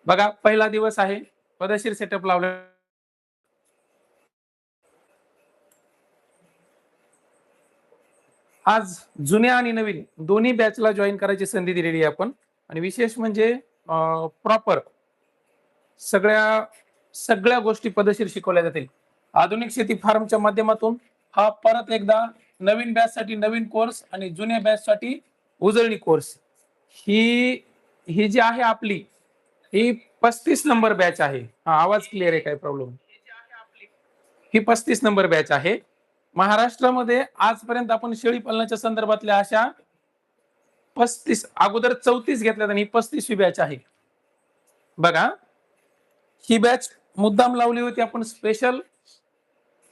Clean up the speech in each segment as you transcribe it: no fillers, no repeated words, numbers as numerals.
बघा पहिला दिवस आहे, पदशीर सेटअप लावलं. आज जुन्या आणि नवीन दोन्ही बॅचला जॉईन करायची संधी दिलेली आहे आपण. आणि विशेष म्हणजे प्रॉपर सगळ्या सगळ्या गोष्टी पद्धतशीर शिकवल्या जातील. आधुनिक शेती फार्मच्या माध्यमातून हा परत एकदा नवीन बॅच साठी नवीन कोर्स आणि जुन्या बॅच साठी उजळणी कोर्स. ही ही जी आहे आपली, ही 35 नंबर बॅच आहे. हा आवाज क्लिअर आहे, काय प्रॉब्लेम? ही 35 नंबर बॅच आहे. महाराष्ट्रामध्ये आजपर्यंत आपण शेळी पालनाच्या संदर्भातल्या अशा 35, अगोदर 34 घेतल्यात आणि ही 35वी बॅच आहे. बघा, ही बॅच मुद्दाम लावली होती आपण स्पेशल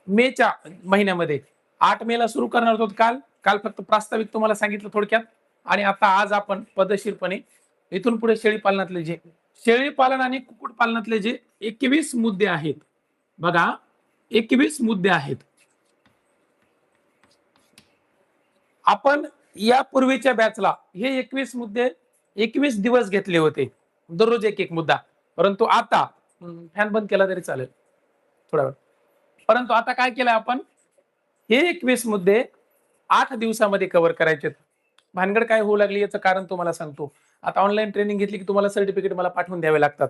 मेच्या महिन्यामध्ये. 8 मेला सुरू करणार होतो. काल काल फक्त प्रास्ताविक तुम्हाला सांगितलं थोडक्यात. आणि आता आज आपण पद्धतशीरपणे इथून पुढे शेळी पालन आणि कुक्कुट पालनातले जे 21 मुद्दे आहेत, बघा 21 मुद्दे आहेत. आपण या पूर्वीच्या बॅचला हे 21 मुद्दे 21 दिवस घेतले होते, दररोज एक एक मुद्दा. परंतु आता फॅन बंद केला तरी चालेल थोडा वेळ. परंतु आता काय केलं आपण, हे 21 मुद्दे 8 दिवसामध्ये कव्हर करायचे. भानगड काय होऊ लागली याचं कारण तुम्हाला सांगतो. आता ऑनलाईन ट्रेनिंग घेतली की तुम्हाला सर्टिफिकेट मला पाठवून द्यावे लागतात.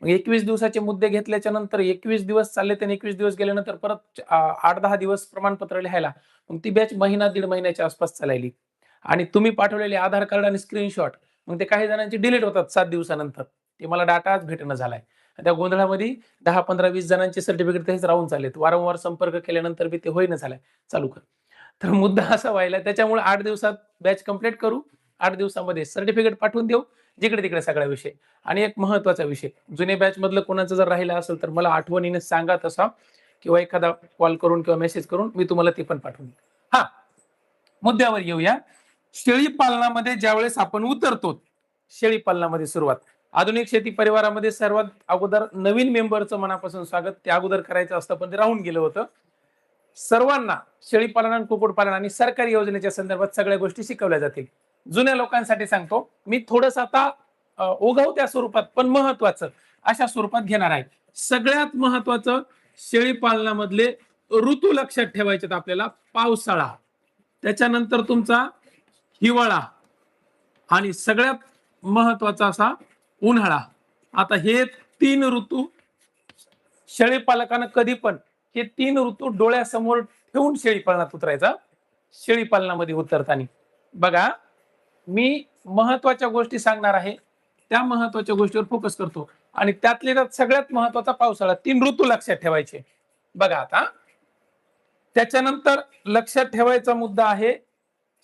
मग 21 दिवसाचे मुद्दे घेतल्याच्या नंतर 21 दिवस चालले, त्याने 21 दिवस गेल्यानंतर परत 8-10 दिवस प्रमाणपत्र लिहायला. मग ती बॅच महिना दीड महिन्याच्या आसपास चालायली. आणि तुम्ही पाठवलेले आधार कार्ड आणि स्क्रीनशॉट मग ते काही जणांचे डिलीट होतात 7 दिवसानंतर. ते मला डाटाच भेटणं झालाय. त्या गोंधळामध्ये 10, 15, 20 जणांचे सर्टिफिकेट तेच राहून चाललेत. वारंवार संपर्क केल्यानंतर बी ते होईना झालाय चालू कर. तर मुद्दा असा व्हायला, त्याच्यामुळे 8 दिवसात बॅच कंप्लीट करू. 8 दिवसामध्ये सर्टिफिकेट पाठवून देऊ. जिकडे तिकडे सगळा विषय. आणि एक महत्वाचा विषय, जुने बॅच मधलं कोणाचं जर राहिला असेल तर मला आठवणीने सांगा तसा, किंवा एखादा कॉल करून किंवा मेसेज करून मी तुम्हाला ते पण पाठवून. हा, मुद्द्यावर येऊया. शेळी पालनामध्ये ज्यावेळेस आपण उतरतो, शेळी पालनामध्ये सुरुवात आधुनिक शेती परिवारामध्ये सर्वात अगोदर नवीन मेंबरचं मनापासून स्वागत. ते अगोदर करायचं असतं पण ते राहून गेलं होतं. सर्वांना शेळी पालन आणि कुक्कुटपालन आणि सरकारी योजनेच्या संदर्भात सगळ्या गोष्टी शिकवल्या जातील. जुन्या लोकांसाठी सांगतो मी, थोडस आता ओघवत्या स्वरूपात पण महत्वाचं अशा स्वरूपात घेणार आहे. सगळ्यात महत्वाचं शेळी पालनामधले ऋतू लक्षात ठेवायचे आपल्याला. पावसाळा, त्याच्यानंतर तुमचा हिवाळा आणि सगळ्यात महत्वाचा असा उन्हाळा. आता हे 3 ऋतू शेळी पालकांना कधी पण हे 3 ऋतू डोळ्यासमोर ठेवून शेळी पालनात उतरायचा. शेळी पालनामध्ये उतरताना बघा, मी महत्वाच्या गोष्टी सांगणार आहे, त्या महत्वाच्या गोष्टीवर फोकस करतो. आणि त्यातले त्यात सगळ्यात महत्वाचा पावसाळा. 3 ऋतू लक्षात ठेवायचे. बघा आता त्याच्यानंतर लक्षात ठेवायचा मुद्दा आहे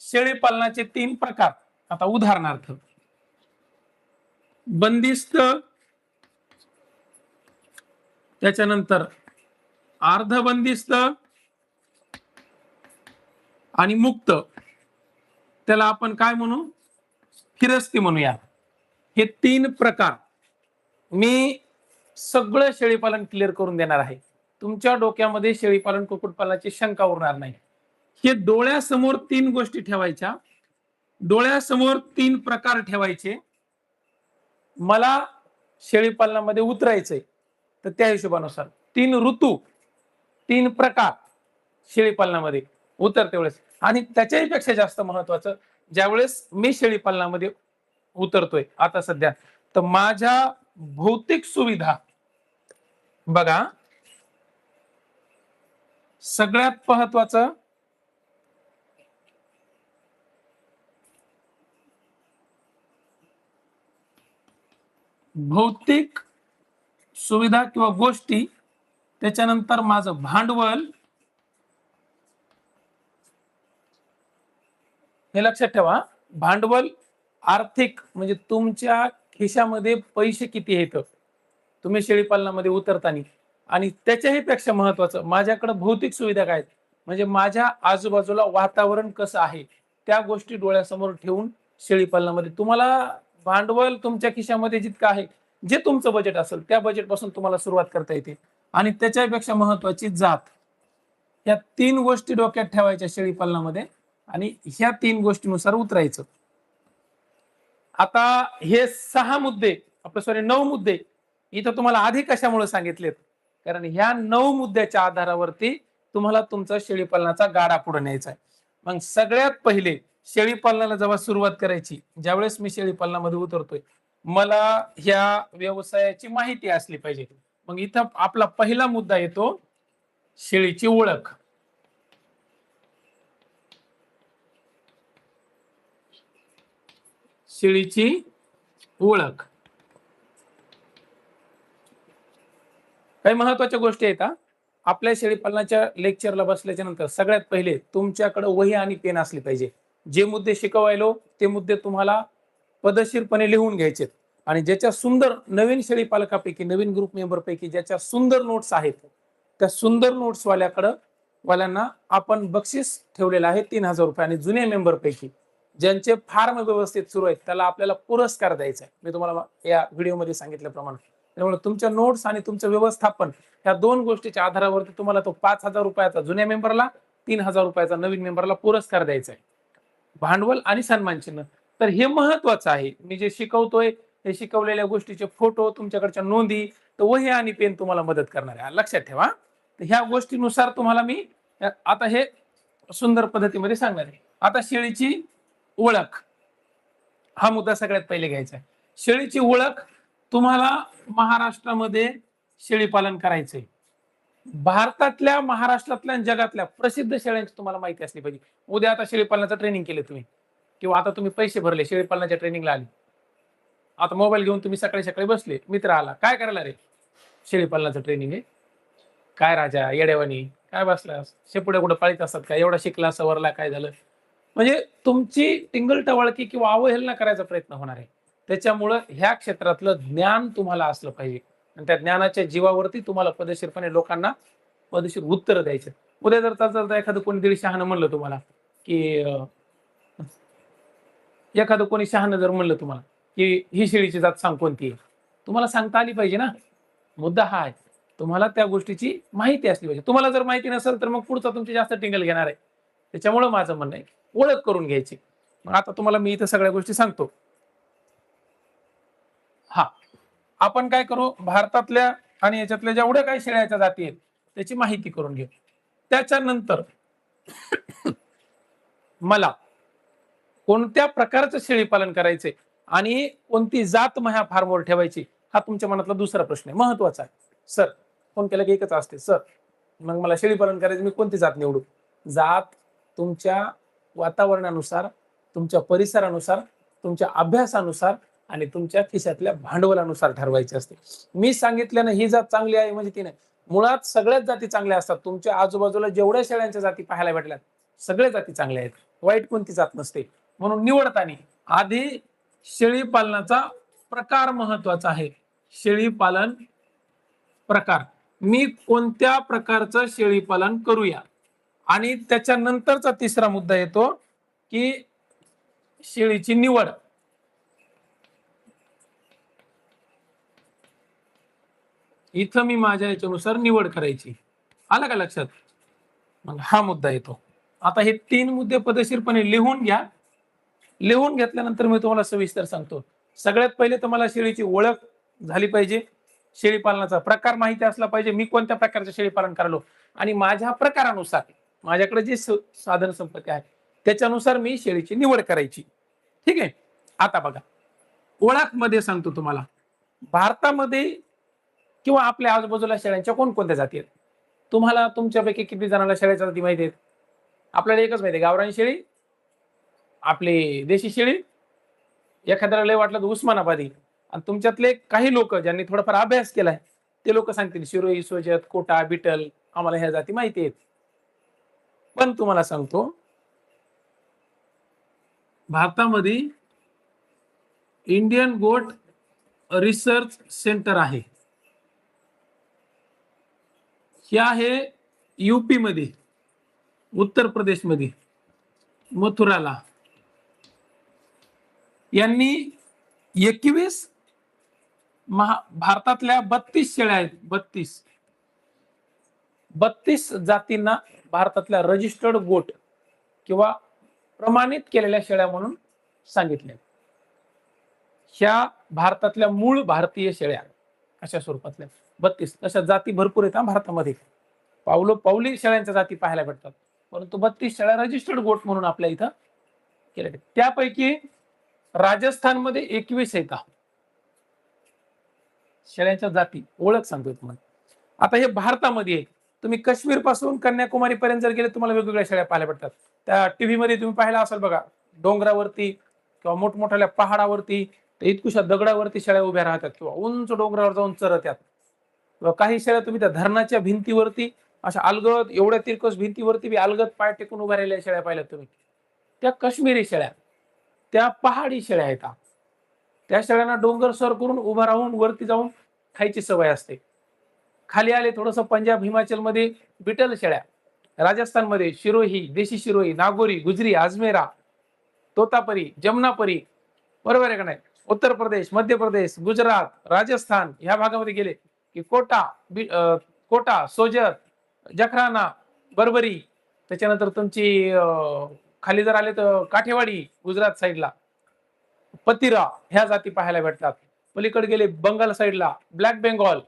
शेळी पालनाचे 3 प्रकार. आता उदाहरणार्थ बंदिस्त, त्याच्यानंतर अर्धबंदिस्त आणि मुक्त. त्याला आपण काय म्हणू, फिरस्ती म्हणूया. हे 3 प्रकार मी सगळं शेळीपालन क्लिअर करून देणार आहे. तुमच्या डोक्यामध्ये शेळीपालन कुक्कुटपालनाची शंका उरणार नाही. हे डोळ्यासमोर 3 गोष्टी ठेवायच्या, डोळ्यासमोर 3 प्रकार ठेवायचे. मला शेळीपालनामध्ये उतरायचंय तर त्या हिशोबानुसार 3 ऋतू 3 प्रकार शेळीपालनामध्ये उतरते वेळेस. आणि त्याच्याही पेक्षा जास्त महत्वाचं, ज्यावेळेस मी शेळीपालनामध्ये उतरतोय आता सध्या, तर माझ्या भौतिक सुविधा बघा. सगळ्यात महत्वाचं भौतिक सुविधा किंवा गोष्टी, त्याच्यानंतर माझं भांडवल. हे लक्षात ठेवा, भांडवल आर्थिक म्हणजे तुमच्या खिशामध्ये पैसे किती आहेत तुम्ही शेळीपालनामध्ये उतरताना. आणि त्याच्याही पेक्षा महत्वाचं माझ्याकडे भौतिक सुविधा काय, म्हणजे माझ्या आजूबाजूला वातावरण कसं आहे, त्या गोष्टी डोळ्यासमोर ठेवून शेळीपालनामध्ये तुम्हाला भांडवल तुमच्या खिशामध्ये जितकं आहे, जे तुमचं बजेट असेल त्या बजेट पासून तुम्हाला सुरुवात करता येते. आणि त्याच्यापेक्षा महत्वाची जात. या 3 गोष्टी डोक्यात ठेवायच्या शेळीपालनामध्ये आणि ह्या 3 गोष्टीनुसार उतरायचं. आता हे 6 मुद्दे, आपले 9 मुद्दे इथं तुम्हाला आधी कशामुळे सांगितलेत, कारण ह्या 9 मुद्द्याच्या आधारावरती तुम्हाला तुमचा शेळीपालनाचा गाडा पुढे न्यायचा आहे. मग सगळ्यात पहिले शेळीपालनाला जेव्हा सुरुवात करायची, ज्यावेळेस मी शेळीपालनामध्ये उतरतोय, मला ह्या व्यवसायाची माहिती असली पाहिजे. मग इथं आपला पहिला मुद्दा येतो, शेळीची ओळख. शेळीची ओळख. काही महत्वाच्या गोष्टी आहेत. आपल्या शेळीपालनाच्या लेक्चरला बसल्याच्या नंतर सगळ्यात पहिले तुमच्याकडे वही आणि पेन असली पाहिजे. जे मुद्दे शिकवायलो ते मुद्दे तुम्हाला पद्धतशीरपणे लिहून घ्यायचे आणि ज्याच्या सुंदर नवीन शेळीपालकापैकी, नवीन ग्रुप मेंबर पैकी ज्याच्या सुंदर नोट्स आहेत, त्या सुंदर नोट्स वाल्यांना आपण बक्षीस ठेवलेलं आहे 3,000 रुपये. आणि जुने मेंबर पैकी ज्यांचे फार्म व्यवस्थित सुरू आहेत त्याला आपल्याला पुरस्कार द्यायचा आहे, मी तुम्हाला या व्हिडिओमध्ये सांगितल्याप्रमाणे. त्यामुळे तुमच्या नोट्स आणि तुमचं व्यवस्थापन ह्या 2 गोष्टीच्या आधारावरती तुम्हाला तो 5,000 रुपयाचा जुन्या मेंबरला, 3,000 रुपयाचा नवीन मेंबरला पुरस्कार द्यायचा आहे, भांडवल आणि सन्मान चिन्ह. तर हे महत्वाचं आहे. मी जे शिकवतोय हे शिकवलेल्या गोष्टीचे फोटो, तुमच्याकडच्या नोंदी, तर वही आणि पेन तुम्हाला मदत करणार आहे, लक्षात ठेवा. तर ह्या गोष्टीनुसार तुम्हाला मी आता हे सुंदर पद्धतीमध्ये सांगणार आहे. आता शेळीची ओळख हा मुद्दा सगळ्यात पहिले घ्यायचा आहे. शेळीची ओळख, तुम्हाला महाराष्ट्रामध्ये शेळीपालन करायचंय. भारतातल्या, महाराष्ट्रातल्या आणि जगातल्या प्रसिद्ध शेळ्यांची तुम्हाला माहिती असली पाहिजे. उद्या आता शेळीपालनाचं ट्रेनिंग केलं तुम्ही, किंवा आता तुम्ही पैसे भरले शेळीपालनाच्या ट्रेनिंगला आले, आता मोबाईल घेऊन तुम्ही सकाळी सकाळी बसले, मित्र आला, काय करायला रे? शेळीपालनाचं ट्रेनिंग आहे. काय राजा येडेवानी, काय बसलास? शेपुड्या कुठं पाळीत असतात का? एवढा शिकला सवरला, काय झालं? म्हणजे तुमची टिंगल-टवाळकी किंवा अवहेलना करायचा प्रयत्न होणार आहे. त्याच्यामुळं ह्या क्षेत्रातलं ज्ञान तुम्हाला असलं पाहिजे आणि त्या ज्ञानाच्या जीवावरती तुम्हाला पद्धतशीरपणे लोकांना पद्धतशीर उत्तरं द्यायचे. उद्या जर चालता एखादं कोणी दीड शहाणं म्हणलं तुम्हाला, की एखादं कोणी शहाणं जर म्हणलं तुम्हाला, की ही शेळीची जात सांग कोणती आहे, तुम्हाला सांगता आली पाहिजे ना. मुद्दा हा आहे. तुम्हाला त्या गोष्टीची माहिती असली पाहिजे. तुम्हाला जर माहिती नसेल तर मग पुढचा तुमची जास्त टिंगल घेणार आहे. त्याच्यामुळं माझं म्हणणं आहे, ओळख करून घ्यायची. मग आता तुम्हाला मी इथं सगळ्या गोष्टी सांगतो. हा, आपण काय करू, भारतातल्या आणि याच्यातल्या जेवढ्या काही शेळ्याच्या जाती आहेत त्याची माहिती करून घेऊ. त्याच्यानंतर मला कोणत्या प्रकारचं शेळीपालन करायचंय आणि कोणती जात माझ्या फार्मवर ठेवायची, हा तुमच्या मनातला दुसरा प्रश्न आहे, महत्वाचा आहे. सर, फोन केला की एकच असते, सर मग मला शेळीपालन करायचं, मी कोणती जात निवडू? जात तुमच्या वातावरणानुसार, तुमच्या परिसरानुसार, तुमच्या अभ्यासानुसार आणि तुमच्या खिशातल्या भांडवलानुसार ठरवायची असते. मी सांगितल्यानं ही जात चांगली आहे म्हणजे ती नाही. मुळात सगळ्याच जाती चांगल्या असतात. तुमच्या आजूबाजूला जेवढ्या शेळ्यांच्या जाती पाहायला भेटल्यात सगळ्या जाती चांगल्या आहेत, वाईट कोणती जात नसते. म्हणून निवडताना आधी शेळीपालनाचा प्रकार महत्वाचा आहे. शेळीपालन प्रकार, मी कोणत्या प्रकारचं शेळीपालन करूया. आणि त्याच्यानंतरचा तिसरा मुद्दा येतो की शेळीची निवड. इथं मी माझ्या याच्यानुसार निवड करायची, आलं का लक्षात? मग हा मुद्दा येतो. आता हे 3 मुद्दे पद्धतशीरपणे लिहून घ्या. लिहून घेतल्यानंतर मी तुम्हाला सविस्तर सांगतो. सगळ्यात पहिले तुम्हाला शेळीची ओळख झाली पाहिजे, शेळीपालनाचा प्रकार माहिती असला पाहिजे, मी कोणत्या प्रकारचं शेळीपालन करालो आणि माझ्या प्रकारानुसार माझ्याकडे जे साधन संपत्ती आहे त्याच्यानुसार मी शेळीची निवड करायची. ठीक आहे. आता बघा, ओळख मध्ये सांगतो तुम्हाला. भारतामध्ये किंवा आपल्या आजूबाजूला शेळ्यांच्या कोणकोणत्या जाती आहेत? तुम्हाला तुमच्यापैकी किती जणांना शेळ्याच्या जाती माहिती आहेत? आपल्याला एकच माहिती आहे, गावरान शेळी, आपली देशी शेळी, एखाद्याला लय वाटलं तर उस्मानाबादी. आणि तुमच्यातले काही लोक ज्यांनी थोडाफार अभ्यास केलाय ते लोक सांगतील शिरोई, सोजत, कोटा, बिटल, आम्हाला ह्या जाती माहिती आहेत. पण तुम्हाला सांगतो, भारतामध्ये इंडियन गोट रिसर्च सेंटर आहे. हे आहे यूपी मध्ये, उत्तर प्रदेश मध्ये, मथुराला. यांनी 21 भारतातल्या 32 शेळ्या आहेत, 32 जातींना भारतातल्या रजिस्टर्ड गोट किंवा प्रमाणित केलेल्या शेळ्या म्हणून सांगितल्या. ह्या भारतातल्या मूळ भारतीय शेळ्या अशा स्वरूपातल्या 32 तशा जाती भरपूर आहेत भारतामध्ये. पावली शेळ्यांच्या जाती पाहायला भेटतात. परंतु 32 शेळ्या रजिस्टर्ड गोट म्हणून आपल्या इथं केल्या. त्यापैकी राजस्थानमध्ये 21 आहेत शेळ्यांच्या जाती. ओळख सांगतोय तुम्हाला. आता हे भारतामध्ये आहे. तुम्ही काश्मीर पासून कन्याकुमारी पर्यंत जर गेले तुम्हाला वेगवेगळ्या शेळ्या पाहायला भेटतात. त्या टीव्ही मध्ये तुम्ही पाहिला असाल बघा, डोंगरावरती किंवा मोठमोठ्या पहाडावरती इतकुशा दगडावरती शेळ्या उभ्या राहतात किंवा उंच डोंगरावर जाऊन चरत्यात. किंवा काही शेळ्या तुम्ही त्या धरणाच्या भिंतीवरती अशा अलगद एवढ्या तिरकस भिंतीवरती बी अलगद पाय टेकून उभ्या राहिलेल्या शेळ्या पाहिल्यात तुम्ही. त्या काश्मीरी शेळ्या, त्या पहाडी शेळ्या आहेत. त्या शेळ्यांना डोंगर सर करून उभा राहून वरती जाऊन खायची सवय असते. खाली आले थोडस पंजाब हिमाचल मध्ये बिटल शेळ्या, राजस्थानमध्ये शिरोही, देशी शिरोही, नागोरी, गुजरी, अजमेरा, तोतापरी, जमनापरी, बरोबर आहे का नाही. उत्तर प्रदेश, मध्य प्रदेश, गुजरात, राजस्थान ह्या भागामध्ये गेले की कोटा, सोजत, जखराना, बर्बरी, त्याच्यानंतर तुमची खाली जर आले तर काठेवाडी गुजरात साईडला, पतिरा ह्या जाती पाहायला भेटतात. पलीकडे गेले बंगाल साईडला ब्लॅक बेंगॉल,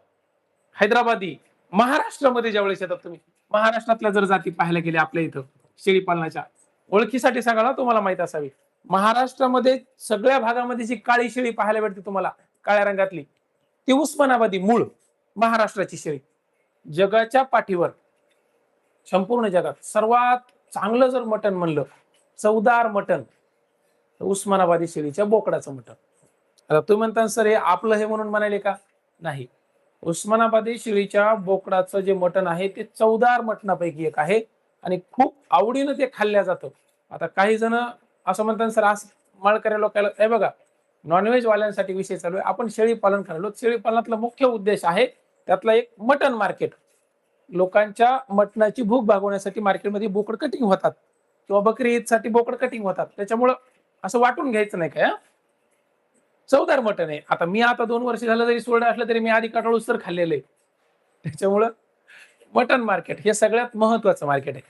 हैदराबादी. महाराष्ट्रामध्ये ज्यावेळेस येतात तुम्ही, महाराष्ट्रातल्या जर जाती पाहायला गेल्या आपल्या इथं शेळी पालनाच्या ओळखीसाठी सांगा ना, तुम्हाला माहित असावी. महाराष्ट्रामध्ये सगळ्या भागामध्ये जी काळी शेळी पाहायला भेटते तुम्हाला, काळ्या रंगातली, ती उस्मानाबादी मूळ महाराष्ट्राची शेळी. जगाच्या पाठीवर संपूर्ण जगात सर्वात चांगलं जर मटण म्हणलं, चवदार मटण, उस्मानाबादी शेळीच्या बोकडाचं मटण. आता तुम्ही म्हणता सर हे आपलं हे म्हणून म्हणाले का? नाही. उस्मानाबादी शेळीच्या बोकडाचं जे मटण आहे ते चवदार मटणापैकी एक आहे आणि खूप आवडीनं ते खाल्ल्या जातं. आता काही जण असं म्हणतात सर आज माळकऱ्या लोकांना, हे बघा नॉनव्हेज वाल्यांसाठी विषय चालू आहे. आपण शेळी पालन करायलो. शेळी पालनातला मुख्य उद्देश आहे त्यातला एक मटण मार्केट. लोकांच्या मटणाची भूक भागवण्यासाठी मार्केटमध्ये बोकड कटिंग होतात किंवा बकरी ईदसाठी बोकड कटिंग होतात. त्याच्यामुळं असं वाटून घ्यायचं नाही काय. चवदार मटण आहे. आता 2 वर्ष झालं जरी सोडलं असलं तरी मी आधी काटाळूस तर खाल्लेलं आहे. त्याच्यामुळं मटण मार्केट हे सगळ्यात महत्वाचं मार्केट आहे.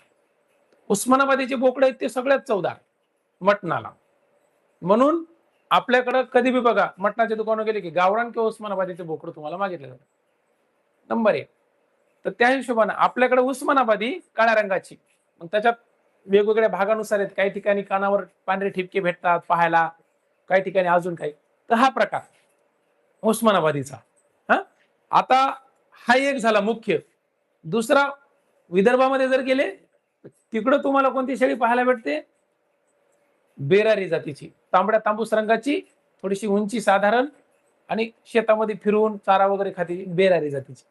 उस्मानाबादीचे बोकडे आहेत ते सगळ्यात चवदार मटणाला. म्हणून आपल्याकडं कधी बी बघा मटणाच्या दुकानावर गेले की गावरान किंवा उस्मानाबादीचे बोकडं तुम्हाला मागितले जातात. नंबर 1. तर त्या हिशोबाने आपल्याकडे उस्मानाबादी काळ्या रंगाची, मग त्याच्यात वेगवेगळ्या भागानुसार आहेत. काही ठिकाणी कानावर पांढरे ठिपके भेटतात पाहायला, काही ठिकाणी अजून काही. तर हा प्रकार उस्मानाबादीचा. हा आता हा एक झाला मुख्य. दुसरा, विदर्भामध्ये जर गेले तिकडं तुम्हाला कोणती शेळी पाहायला भेटते? बेरारी जातीची, तांबड्या तांबूस रंगाची, थोडीशी उंची साधारण आणि शेतामध्ये फिरून चारा वगैरे खाती, बेरारी जातीची.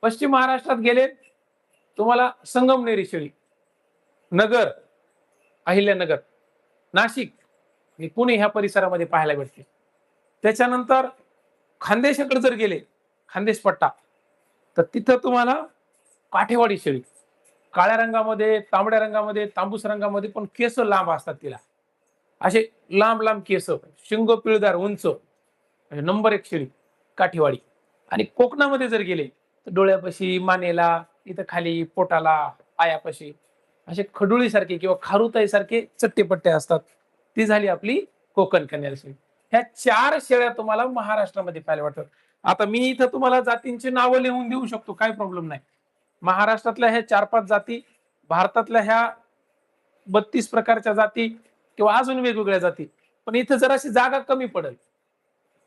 पश्चिम महाराष्ट्रात गेले तुम्हाला संगमनेरी शेळी, नगर, अहिल्यानगर, नाशिक आणि पुणे ह्या परिसरामध्ये पाहायला भेटते. त्याच्यानंतर खानदेशाकडे जर गेले, खानदेश पट्टा, तर तिथं तुम्हाला काठेवाडी शेळी, काळ्या रंगामध्ये, तांबड्या रंगामध्ये, तांबूस रंगामध्ये, पण केस लांब असतात तिला, असे लांब लांब केस, शिंग पिळदार उंच, नंबर 1 शेळी काठेवाडी. आणि कोकणामध्ये जर गेले तर डोळ्यापाशी, मानेला, इथं खाली पोटाला, पायापाशी असे खडुळीसारखे किंवा खारुताईसारखे चट्टेपट्टे असतात. ती झाली आपली कोकण कन्या शेळी. ह्या 4 शेळ्या तुम्हाला महाराष्ट्रामध्ये पाहायला वाटतात. आता मी इथं तुम्हाला जातींची नावं लिहून देऊ शकतो, काय प्रॉब्लेम नाही. महाराष्ट्रातल्या ह्या 4-5 जाती, भारतातल्या ह्या 32 प्रकारच्या जाती किंवा अजून वेगवेगळ्या जाती. पण इथं जराशी जागा कमी पडेल,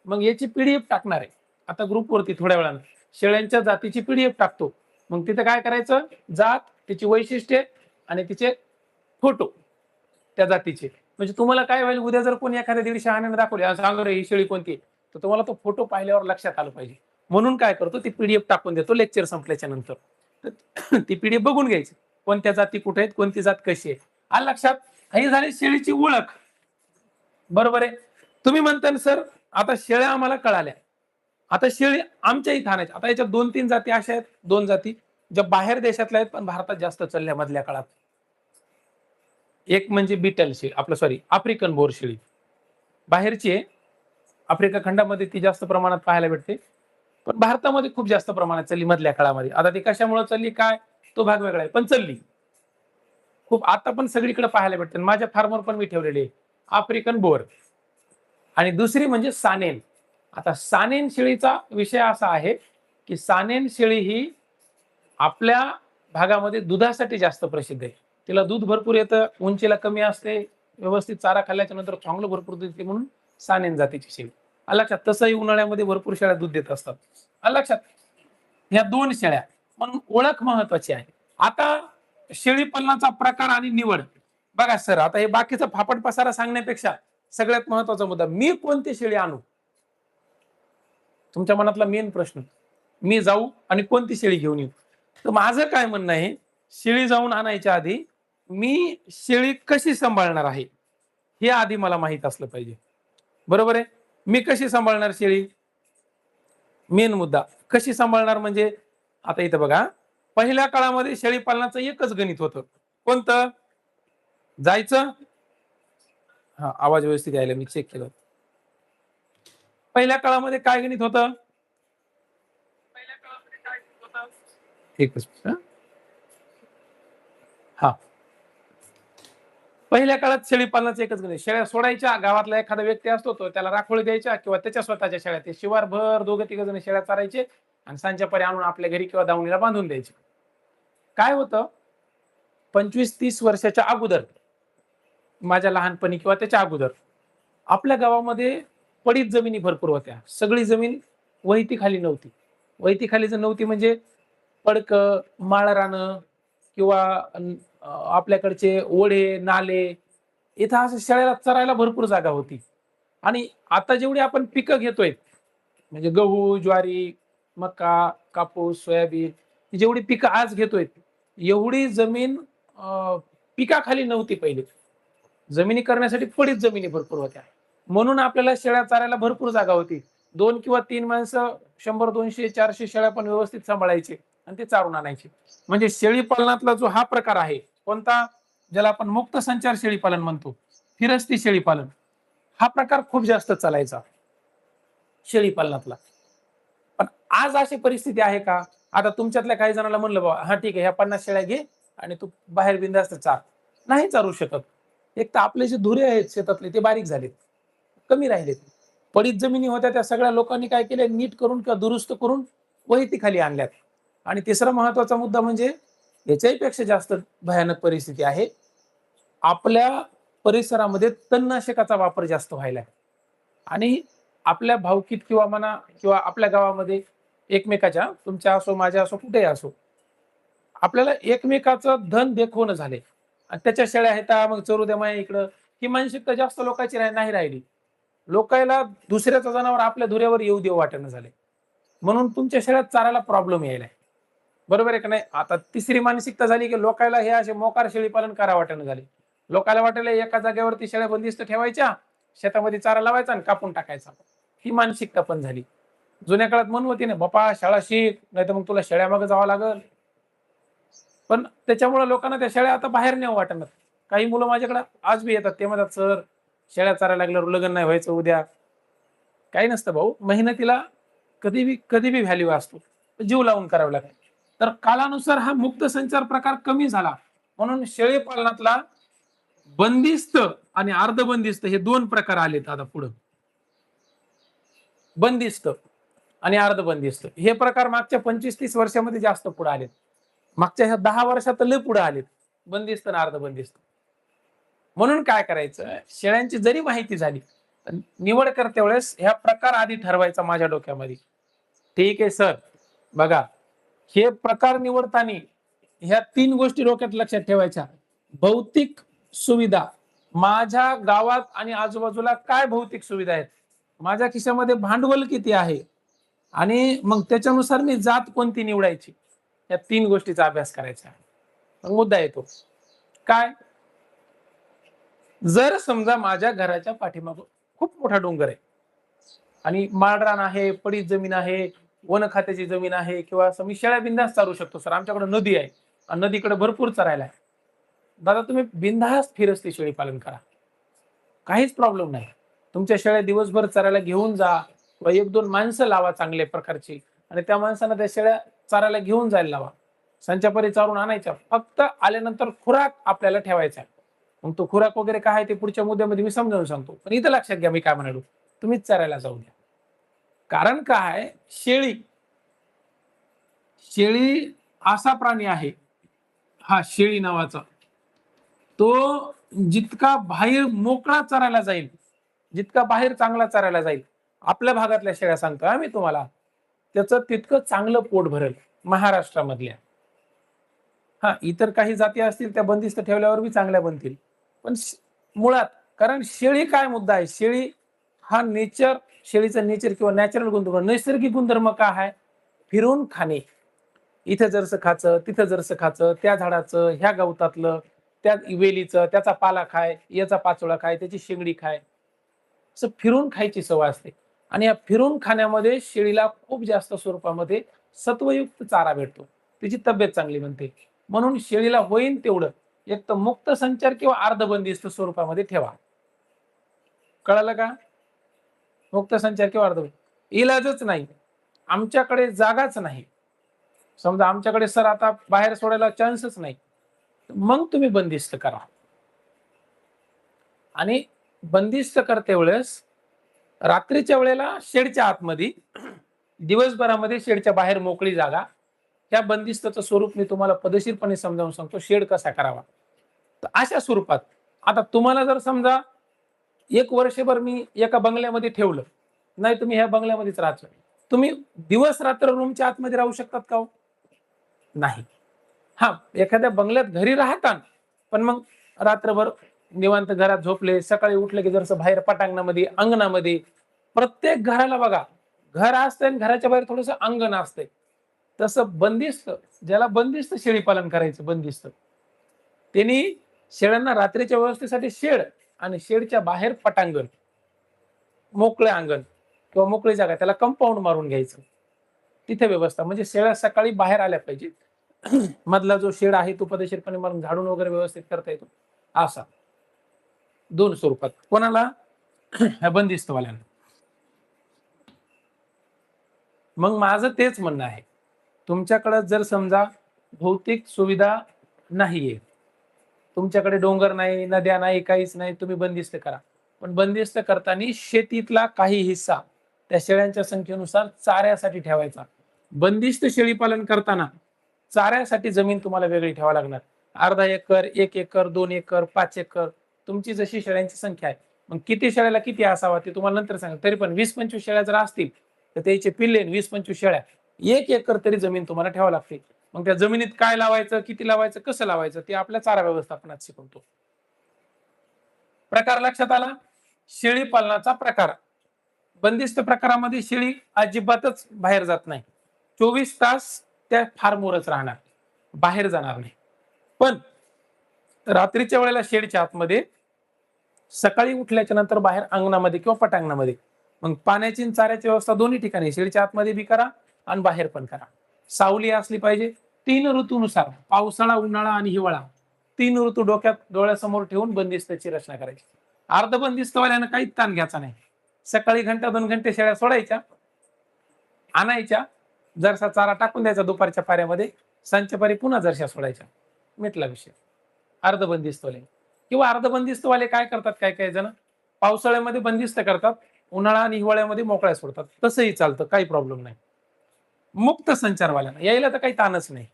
मग याची पीडीएफ टाकणार आहे आता ग्रुपवरती थोड्या वेळानं. शेळ्यांच्या जातीची पीडीएफ टाकतो. मग तिथे काय करायचं, जात, तिची वैशिष्ट्ये आणि तिचे फोटो त्या जातीचे. म्हणजे तुम्हाला काय होईल, उद्या जर कोणी एखाद्या दिवशी शहाण्याने दाखवले, सांग रे ही शेळी कोणती, तर तुम्हाला तो फोटो पाहिल्यावर लक्षात आलं पाहिजे. म्हणून काय करतो, ती पीडीएफ टाकून देतो लेक्चर संपल्याच्या नंतर. ती पीडीएफ बघून घ्यायची, कोणत्या जाती कुठे आहेत, कोणती जात कशी आहे. आलं लक्षात. ही झाली शेळीची ओळख. बरोबर आहे. तुम्ही म्हणता सर आता शेळ्या आम्हाला कळाल्या, आता शेळी आमच्या इथं आणायची. आता याच्यात 2-3 जाती अशा आहेत, 2 जाती ज्या बाहेर देशातल्या आहेत पण भारतात जास्त चालल्या मधल्या काळात. एक म्हणजे बिटल शेळी, आफ्रिकन बोर शेळी, बाहेरची आहे. आफ्रिका खंडामध्ये ती जास्त प्रमाणात पाहायला भेटते, पण भारतामध्ये खूप जास्त प्रमाणात चालली मधल्या काळामध्ये. आता ती कशामुळे चालली काय तो भाग वेगळा आहे, पण चालली खूप. आता पण सगळीकडे पाहायला भेटते. माझ्या फार्मवर पण मी ठेवलेले आफ्रिकन बोर. आणि दुसरी म्हणजे सानेन. आता सानेन शेळीचा विषय असा आहे की सानेन शेळी ही आपल्या भागामध्ये दुधासाठी जास्त प्रसिद्ध आहे. तिला दूध भरपूर येतं, उंचीला कमी असते, व्यवस्थित चारा खाल्ल्याच्या नंतर चांगलं भरपूर दूध येते म्हणून सानेन जातीची शेळी. आलं लक्षात? तसंही उन्हाळ्यामध्ये भरपूर शेळ्या दूध देत असतात. आलं लक्षात? ह्या 2 शेळ्या. म्हणून ओळख महत्वाची आहे. आता शेळी पालनाचा प्रकार आणि निवड. बघा सर, आता हे बाकीचा फापट पसारा सांगण्यापेक्षा सगळ्यात महत्वाचा मुद्दा, मी कोणती शेळी आणू? तुमच्या मनातला मेन प्रश्न. मी जाऊ आणि कोणती शेळी घेऊन येऊ? तर माझं काय म्हणणं आहे, शेळी जाऊन आणायच्या आधी मी शेळी कशी सांभाळणार आहे, हे आधी मला माहीत असलं पाहिजे. बरोबर आहे? मी कशी सांभाळणार शेळी? मेन मुद्दा. कशी सांभाळणार म्हणजे आता इथं बघा, पहिल्या काळामध्ये शेळी पालनाचं एकच गणित होतं. कोणतं? जायचं. हा, आवाज व्यवस्थित यायला मी चेक केलं. पहिल्या काळामध्ये काय गणित होतं? पहिल्या काळामध्ये काय गणित होतं? एकच मिनिट. हा, पहिल्या काळात शेळी पालनाचं एकच गणित. शेळ्या सोडायच्या, गावातला एखादा व्यक्ती असतो तो त्याला राखोळी द्यायच्या किंवा त्याच्या स्वतःच्या शेळ्या. ते शिवारभर दोघं तिघ जण शेळ्या चारायचे आणि सांच्या परी आणून आपल्या घरी किंवा दावणीला बांधून द्यायचे. काय होतं, 25-30 वर्षाच्या अगोदर, माझ्या लहानपणी किंवा त्याच्या अगोदर, आपल्या गावामध्ये पडीत जमिनी भरपूर होत्या. सगळी जमीन वहितीखाली नव्हती. वहितीखाली जर नव्हती म्हणजे पडकं, माळरानं किंवा आपल्याकडचे ओढे, नाले, इथं असं शेळ्याला चरायला भरपूर जागा होती. आणि आता जेवढी आपण पिकं घेतोय, म्हणजे गहू, ज्वारी, मका, कापूस, सोयाबीन, ही जेवढी पिकं आज घेतोय, एवढी जमीन पिकाखाली नव्हती पहिले. जमिनी करण्यासाठी पडीत जमिनी भरपूर होत्या. म्हणून आपल्याला शेळ्या चारायला भरपूर जागा होती. 2 किंवा 3 माणसं 100, 200, 400 शेळ्या पण व्यवस्थित सांभाळायचे आणि ते चारून आणायचे. म्हणजे शेळी पालनातला जो हा प्रकार आहे, कोणता? ज्याला आपण मुक्त संचार शेळी पालन म्हणतो, फिरस्ती शेळी पालन, हा प्रकार खूप जास्त चालायचा शेळी पालनातला. पण आज अशी परिस्थिती आहे का? आता तुमच्यातल्या काही जणांना म्हणलं, बाबा हा ठीक आहे, ह्या 50 शेळ्या घे आणि तू बाहेर बिंदास्त चार. नाही चारू शकत. एक तर आपले जे धुरे आहेत शेतातले ते बारीक झालेत, कमी राहिलेत. पडीत जमिनी होत्या त्या सगळ्या लोकांनी काय केले, नीट करून किंवा दुरुस्त करून वहितीखाली आणल्यात. आणि तिसरा महत्वाचा मुद्दा म्हणजे याच्याही पेक्षा जास्त भयानक परिस्थिती आहे. आपल्या परिसरामध्ये तणनाशकाचा वापर जास्त व्हायला आहे. आणि आपल्या भावकीत किंवा म्हणा किंवा आपल्या गावामध्ये एकमेकाच्या, तुमच्या असो माझ्या असो कुठेही असो, आपल्याला एकमेकाचं धन देखवणं झाले आणि त्याच्या शेळ्या आहेत मग चरू द्या माया इकडं, ही मानसिकता जास्त लोकांची नाही राहिली. लोकायला दुसऱ्याचं जनावर आपल्या धुऱ्यावर येऊ देऊ वाटेनं झाले, म्हणून तुमच्या शेळ्यात चारायला प्रॉब्लेम यायलाय. बरोबर आहे का नाही? आता तिसरी मानसिकता झाली की लोकायला हे असे मोकार शेळी पालन करा वाटेनं झाले. लोकायला वाटेल एका जागेवरती शेळ्या बंदिस्त ठेवायच्या, शेतामध्ये चारा लावायचा आणि कापून टाकायचा. ही मानसिकता पण झाली. जुन्या काळात म्हण होती ना, बापा शाळा शिक, नाही तर मग तुला शेळ्या मागे जावं लागल. पण त्याच्यामुळे लोकांना त्या शेळ्या आता बाहेर न्यावं वाटणार. काही मुलं माझ्याकडे आज बी येतात, ते म्हणतात सर शेळ्या चारायला लागल्यावर लग्न नाही व्हायचं उद्या. काही नसतं भाऊ, मेहनतीला कधी बी व्हॅल्यू असतो, जीव लावून करावं लागतं. तर कालानुसार हा मुक्त संचार प्रकार कमी झाला, म्हणून शेळी पालनातला बंदिस्त आणि अर्धबंदिस्त हे 2 प्रकार आलेत आता पुढे. बंदिस्त आणि अर्धबंदिस्त हे प्रकार मागच्या 25-30 वर्षामध्ये जास्त पुढे आलेत. मागच्या ह्या 10 वर्षात लय पुढे आलेत बंदिस्त आणि अर्धबंदिस्त. म्हणून काय करायचं, शेळ्यांची जरी माहिती झाली, निवड करते वेळेस ह्या प्रकार आधी ठरवायचा माझ्या डोक्यामध्ये. ठीक आहे सर, बघा हे प्रकार निवडताना ह्या 3 गोष्टी डोक्यात लक्षात ठेवायच्या. भौतिक सुविधा, माझ्या गावात आणि आजूबाजूला काय भौतिक सुविधा आहेत, माझ्या खिशामध्ये भांडवल किती आहे, आणि मग त्याच्यानुसार मी जात कोणती निवडायची, या 3 गोष्टीचा अभ्यास करायचा. मग मुद्दा येतो काय, जर समजा माझ्या घराच्या पाठीमागं खूप मोठा डोंगर आहे आणि माळरान आहे, पडीत जमीन आहे, वन खात्याची जमीन आहे, किंवा असं मी शेळ्या बिंदास चालू शकतो सर, आमच्याकडे नदी आहे आणि नदीकडे भरपूर चरायला आहे, दादा तुम्ही बिनधास्त फिरस्ती शेळी पालन करा, काहीच प्रॉब्लेम नाही. तुमच्या शेळ्या दिवसभर चरायला घेऊन जा किंवा 1-2 माणसं लावा चांगल्या प्रकारची आणि त्या माणसांना त्या शेळ्या चारायला घेऊन जायला लावा. संचापरी चारून आणायच्या, फक्त आल्यानंतर खुराक आपल्याला ठेवायचा. मग तो खुराक वगैरे काय आहे ते पुढच्या मुद्द्यामध्ये मी समजावून सांगतो. पण इथं लक्षात घ्या मी काय म्हणालो, तुम्हीच चरायला जाऊ द्या. कारण काय, शेळी शेळी असा प्राणी आहे, हा शेळी नावाचा, तो जितका बाहेर मोकळा चरायला जाईल, जितका बाहेर चांगला चरायला जाईल, आपल्या भागातल्या शेळ्या सांगतो मी तुम्हाला, त्याचं तितकं चांगलं पोट भरेल महाराष्ट्रामधल्या. हा, इतर काही जाती असतील त्या बंदिस्त ठेवल्यावर बी चांगल्या बनतील, पण मुळात, कारण शेळी काय मुद्दा आहे, शेळी हा नेचर, शेळीचा नेचर किंवा नॅचरल गुणधर्म, नैसर्गिक गुणधर्म काय आहे, फिरून खाणे. इथं जरसं खायचं, तिथं जरसं खायचं, त्या झाडाचं, ह्या गवतातलं, त्या वेलीचं, त्याचा पाला खाय, याचा पाचोळा खाय, त्याची शेंगडी खाय, असं फिरून खायची सवय असते. आणि या फिरून खाण्यामध्ये शेळीला खूप जास्त स्वरूपामध्ये सत्वयुक्त चारा भेटतो, तिची तब्येत चांगली बनते. म्हणून शेळीला होईन तेवढं एक तर मुक्त संचार किंवा अर्धबंदिस्त स्वरूपामध्ये ठेवा. कळालं का? मुक्त संचार किंवा इलाजच नाही, आमच्याकडे जागाच नाही, समजा आमच्याकडे सर आता बाहेर सोडायला चान्सच नाही, मग तुम्ही बंदिस्त करा. आणि बंदिस्त करते वेळेस रात्रीच्या वेळेला शेडच्या आतमध्ये, दिवसभरामध्ये शेडच्या बाहेर मोकळी जागा, त्या बंदिस्तचं स्वरूप मी तुम्हाला पद्धतशीरपणे समजावून सांगतो, शेड कसा करावा. तर अशा स्वरूपात आता तुम्हाला जर समजा 1 वर्षभर मी एका बंगल्यामध्ये ठेवलं, नाही तुम्ही ह्या बंगल्यामध्येच राहायचं, तुम्ही दिवस रात्र रूमच्या आतमध्ये राहू शकतात का हो? नाही. हा, एखाद्या बंगल्यात घरी राहतात, पण मग रात्रभर निवांत घरात झोपले, सकाळी उठले की जरसं बाहेर पटांगणामध्ये, अंगणामध्ये, प्रत्येक घराला बघा घर असतंय आणि घराच्या बाहेर थोडंसं अंगण असतंय. तसं बंदिस्त, ज्याला बंदिस्त शेळी पालन करायचं, बंदिस्त, त्यांनी शेळ्यांना रात्रीच्या व्यवस्थेसाठी शेड आणि शेडच्या बाहेर पटांगण, मोकळे अंगण किंवा मोकळी जागा, त्याला कंपाऊंड मारून घ्यायचं, तिथे व्यवस्था, म्हणजे शेळ्या सकाळी बाहेर आल्या पाहिजे. मधला जो शेड आहे तो पद्धतशीरपणे मला झाडून वगैरे व्यवस्थित करता येतो. असा 2 स्वरूपात कोणाला, ह्या बंदिस्तवाल्यांना. मग माझं तेच म्हणणं आहे, तुमच्याकडे जर समजा भौतिक सुविधा नाहीये, तुमच्याकडे डोंगर नाही, नद्या नाही, काहीच नाही, तुम्ही बंदिस्त करा. पण बंदिस्त करताना शेतीतला काही हिस्सा त्या शेळ्यांच्या संख्येनुसार चाऱ्यासाठी ठेवायचा. बंदिस्त शेळी पालन करताना चाऱ्यासाठी जमीन तुम्हाला वेगळी ठेवावी लागणार. अर्धा एकर, 1 एकर, 2 एकर, 5 एकर, तुमची जशी शेळ्यांची संख्या आहे. मग किती शेळ्याला किती असावा ते तुम्हाला नंतर सांगा. तरी पण 20-25 शेळ्या जर असतील तर त्याचे पिल्ले 20-25 शेळ्या, 1 एकर तरी जमीन तुम्हाला ठेवावी लागते. मग त्या जमिनीत काय लावायचं, किती लावायचं, कसं लावायचं ते आपल्या चारा व्यवस्थापनात शिकवतो. प्रकार लक्षात आला? शेळी पालनाचा प्रकार. बंदिस्त प्रकारामध्ये शेळी अजिबातच बाहेर जात नाही, 24 तास त्या फार्मवरच राहणार, बाहेर जाणार नाही. पण रात्रीच्या वेळेला शेडच्या आतमध्ये, सकाळी उठल्याच्या नंतर बाहेर अंगणामध्ये किंवा पटांगणामध्ये, मग पाण्याची आणि चाऱ्याची व्यवस्था दोन्ही ठिकाणी, शेडच्या आतमध्ये बी करा आणि बाहेर पण करा. सावली असली पाहिजे. 3 ऋतूनुसार, पावसाळा, उन्हाळा आणि हिवाळा, 3 ऋतू डोक्यात डोळ्यासमोर ठेवून बंदिस्ताची रचना करायची. अर्धबंदिस्तवाल्यानं काहीच ताण घ्यायचा नाही. सकाळी घंटा 2 घंटे शेळ्या सोडायच्या, आणायच्या, जरसा चारा टाकून द्यायचा दुपारच्या पाऱ्यामध्ये, सांजच्या पुन्हा जरशा सोडायच्या, मिटला विषय. अर्धबंदिस्तवाले किंवा अर्धबंदिस्तवाले काय करतात, काय काय जण पावसाळ्यामध्ये बंदिस्त करतात, उन्हाळा आणि हिवाळ्यामध्ये मोकळ्या सोडतात, तसंही चालतं, काही प्रॉब्लेम नाही. मुक्त संचारवाल्यांना यायला तर काही ताणच नाही,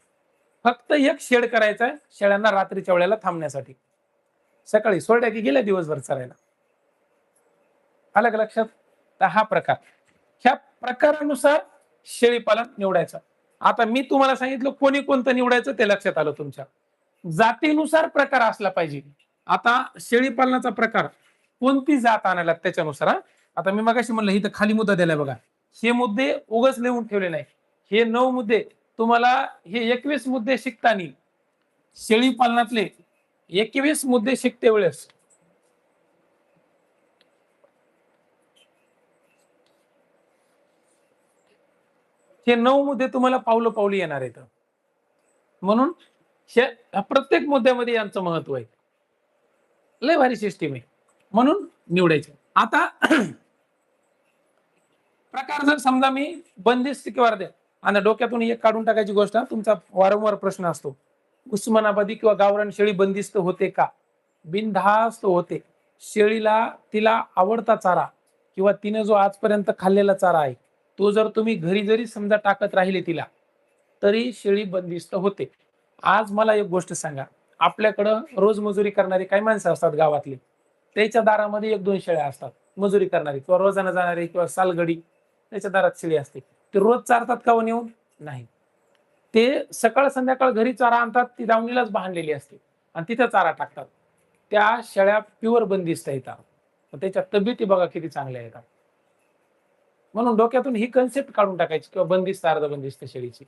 फक्त एक शेड करायचा आहे शेळ्यांना रात्रीच्या वेळेला थांबण्यासाठी. सकाळी सोडल्या की गेल्या दिवसभर चरायला. अलग लक्षात? तर हा प्रकार, ह्या प्रकारानुसार शेळी पालन निवडायचं. आता मी तुम्हाला सांगितलं कोणी कोणतं निवडायचं ते लक्षात आलं तुमच्या. जातीनुसार प्रकार असला पाहिजे. आता शेळी पालनाचा प्रकार, कोणती जात आणायला त्याच्यानुसार. आता मी मगाशी म्हणलं इथं खाली मुद्दा दिलाय बघा, हे मुद्दे उगच लिहून ठेवले नाही, हे 9 मुद्दे तुम्हाला, हे 21 मुद्दे शिकताना, शेळी पालनातले 21 मुद्दे शिकते वेळेस हे 9 मुद्दे तुम्हाला पावलं पावली येणार आहेत. म्हणून प्रत्येक मुद्द्यामध्ये यांचं महत्व आहे, लय भारी सिस्टीम आहे, म्हणून निवडायचं. आता प्रकार जर समजा मी बंदिस्त किंवा आणि डोक्यातून एक काढून टाकायची गोष्ट, तुमचा वारंवार प्रश्न असतो, उस्मानाबादी किंवा गावरान शेळी बंदिस्त होते का? बिनधास्त होते. शेळीला तिला आवडता चारा किंवा तिने जो आजपर्यंत खाल्लेला चारा आहे तो जर तुम्ही घरी जरी समजा टाकत राहिले तिला, तरी शेळी बंदिस्त होते. आज मला एक गोष्ट सांगा, आपल्याकडं रोजमजुरी करणारी काही माणसं असतात गावातली. त्याच्या दारामध्ये 1-2 शेळ्या असतात. मजुरी करणारी किंवा रोजानं जाणारी किंवा सालगडी त्याच्या दारात शेळी असते. ते रोज चारतात का हो नेऊन? नाही. ते सकाळ संध्याकाळ घरी चारा आणतात, ती दावणीलाच बांधलेली असते आणि तिथं चारा टाकतात. त्या शेळ्या प्युअर बंदिस्त येतात. त्याच्या तब्येती बघा किती चांगल्या येतात. म्हणून डोक्यातून ही कन्सेप्ट काढून टाकायची किंवा बंदिस्त, अर्धबंदिस्त शेळीची.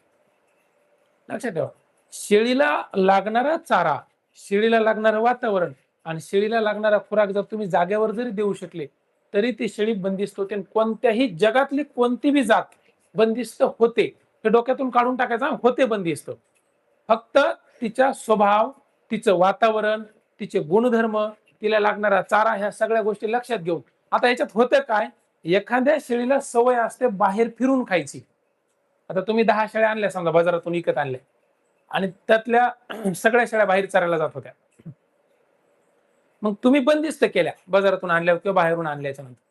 लक्षात ठेवा. शेळीला लागणारा चारा, शेळीला लागणारं वातावरण आणि शेळीला लागणारा खुराक जर तुम्ही जागेवर जरी देऊ शकले, तरी ती शेळी बंदिस्त होते आणि कोणत्याही जगातली कोणती बी जात बंदिस्त होते. हे डोक्यातून काढून टाकायचं हां, होते बंदिस्त. फक्त तिचा स्वभाव, तिचं वातावरण, तिचे गुणधर्म, तिला लागणारा चारा ह्या सगळ्या गोष्टी लक्षात घेऊन. आता याच्यात होतं काय, एखाद्या शेळीला सवय असते बाहेर फिरून खायची. आता तुम्ही 10 शेळ्या आणल्या समजा बाजारातून विकत आणल्या आणि त्यातल्या सगळ्या शेळ्या बाहेर चरायला जात होत्या. मग तुम्ही बंदिस्त केल्या बाजारातून आणल्या किंवा बाहेरून आणल्याच्या नंतर.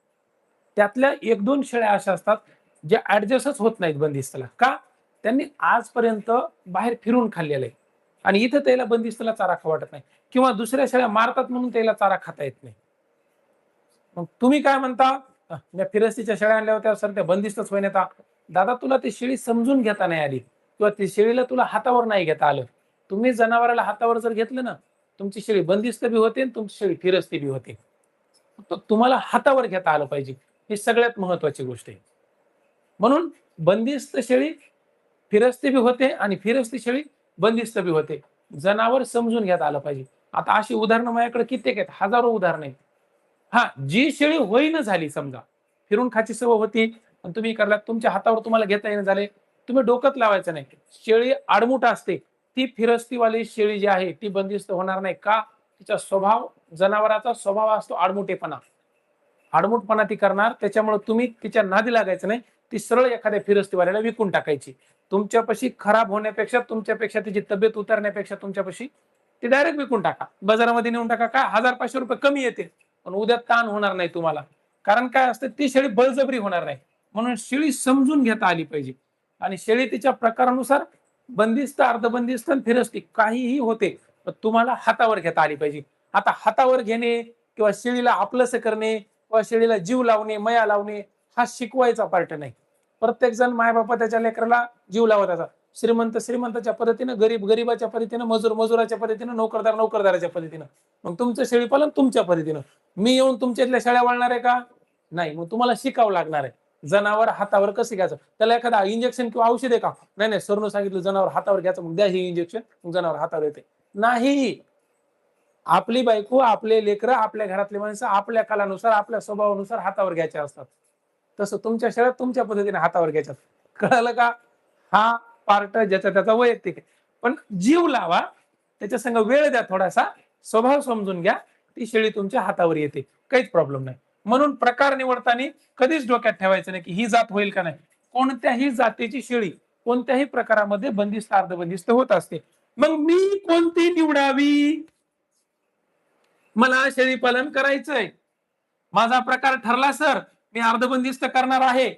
त्यातल्या 1-2 शेळ्या अशा असतात, ज्या ॲडजस्टच होत नाहीत बंदिस्तला. का? त्यांनी आजपर्यंत बाहेर फिरून खाल्लेलं आहे आणि इथं त्याला बंदिस्तला चारा खाऊ वाटत नाही किंवा दुसऱ्या शेळ्या मारतात म्हणून त्याला चारा खाता येत नाही. मग तुम्ही काय म्हणता? मी फिरस्तीच्या शेळ्या आणल्या होत्या सर त्या बंदिस्तच होईनात. दादा तुला ती शेळी समजून घेता नाही आली किंवा ती शेळीला तुला हातावर नाही घेता आलं. तुम्ही जनावराला हातावर जर घेतलं ना, तुमची शेळी बंदिस्त बी होते आणि तुमची शेळी फिरस्ती बी होते. फक्त तुम्हाला हातावर घेता आलं पाहिजे. ही सगळ्यात महत्वाची गोष्ट आहे. म्हणून बंदिस्त शेळी फिरस्ती बी होते आणि फिरस्ती शेळी बंदिस्त बी होते. जनावर समजून घेता आलं पाहिजे. आता अशी उदाहरणं माझ्याकडे कित्येक आहेत, हजारो उदाहरणं आहेत. हां, जी शेळी होईना झाली समजा, फिरून खायची सवय होती आणि तुम्ही करलात, तुमच्या हातावर तुम्हाला घेता येईना झाले, तुम्ही डोकंच लावायचं नाही. शेळी आडमुठ असते. ती फिरस्तीवाली शेळी जी आहे, ती बंदिस्त होणार नाही. का? तिचा स्वभाव, जनावराचा स्वभाव असतो आडमुठेपणा. आडमुठपणा ती करणार, त्याच्यामुळे तुम्ही तिच्या नादी लागायचं नाही. ती सरळ एखाद्या फिरस्तीवाल्याला विकून टाकायची. तुमच्यापाशी खराब होण्यापेक्षा, तुमच्यापेक्षा तिची तब्येत उतरण्यापेक्षा तुमच्यापाशी ती डायरेक्ट विकून टाका. बाजारामध्ये नेऊन टाका. काय ₹1000-500 कमी येतील. पण उद्या ताण होणार नाही तुम्हाला. कारण काय असतं ती शेळी बळजबरी होणार नाही. म्हणून शेळी समजून घेता आली पाहिजे आणि शेळी तिच्या प्रकारानुसार बंदिस्त, अर्धबंदिस्त आणि फिरस्ती काहीही होते. पण तुम्हाला हातावर घेता आली पाहिजे. आता हातावर घेणे किंवा शेळीला आपलंसं करणे किंवा शेळीला जीव लावणे, मया लावणे हा शिकवायचा पार्ट नाही. प्रत्येक जण माय-बाप त्याच्या लेकराला जीव लावत असतात. श्रीमंत श्रीमंताच्या पद्धतीनं, गरीब गरीबाच्या पद्धतीनं, मजूर मजुराच्या पद्धतीनं, नोकरदार नोकरदाराच्या पद्धतीनं. मग तुमचं शेळीपालन तुमच्या पद्धतीनं. मी येऊन तुमच्यातल्या शेळ्या वळणार आहे का? नाही. मग तुम्हाला शिकावं लागणार आहे. जनावर हातावर कसं घ्यायचं? त्याला एखादा इंजेक्शन किंवा औषध आहे का? नाही, नाही. सरनं सांगितलं जनावर हातावर घ्यायचं, मग द्या हे इंजेक्शन, मग जनावर हातावर येते. नाही. आपली बायको, आपले लेकरं, आपल्या घरातली माणसं आपल्या कालानुसार, आपल्या स्वभावानुसार हातावर घ्यायचे असतात. तसं तुमच्या शेळ्या तुमच्या पद्धतीने हातावर घ्यायच्यात. कळालं का? हा पार्ट ज्याचा त्याचा वैयक्तिक आहे. पण जीव लावा, त्याच्या संग वेळ द्या थोडासा, स्वभाव समजून घ्या. ती शेळी तुमच्या हातावर येते. काहीच प्रॉब्लेम नाही. म्हणून प्रकार निवडताना कधीच डोक्यात ठेवायचं नाही, की ही जात होईल का नाही. कोणत्याही जातीची शेळी कोणत्याही प्रकारामध्ये बंदिस्त, अर्धबंदिस्त होत असते. मग मी कोणती निवडावी? मला शेळी पालन करायचंय. माझा प्रकार ठरला सर, मी अर्धबंदिस्त करणार आहे.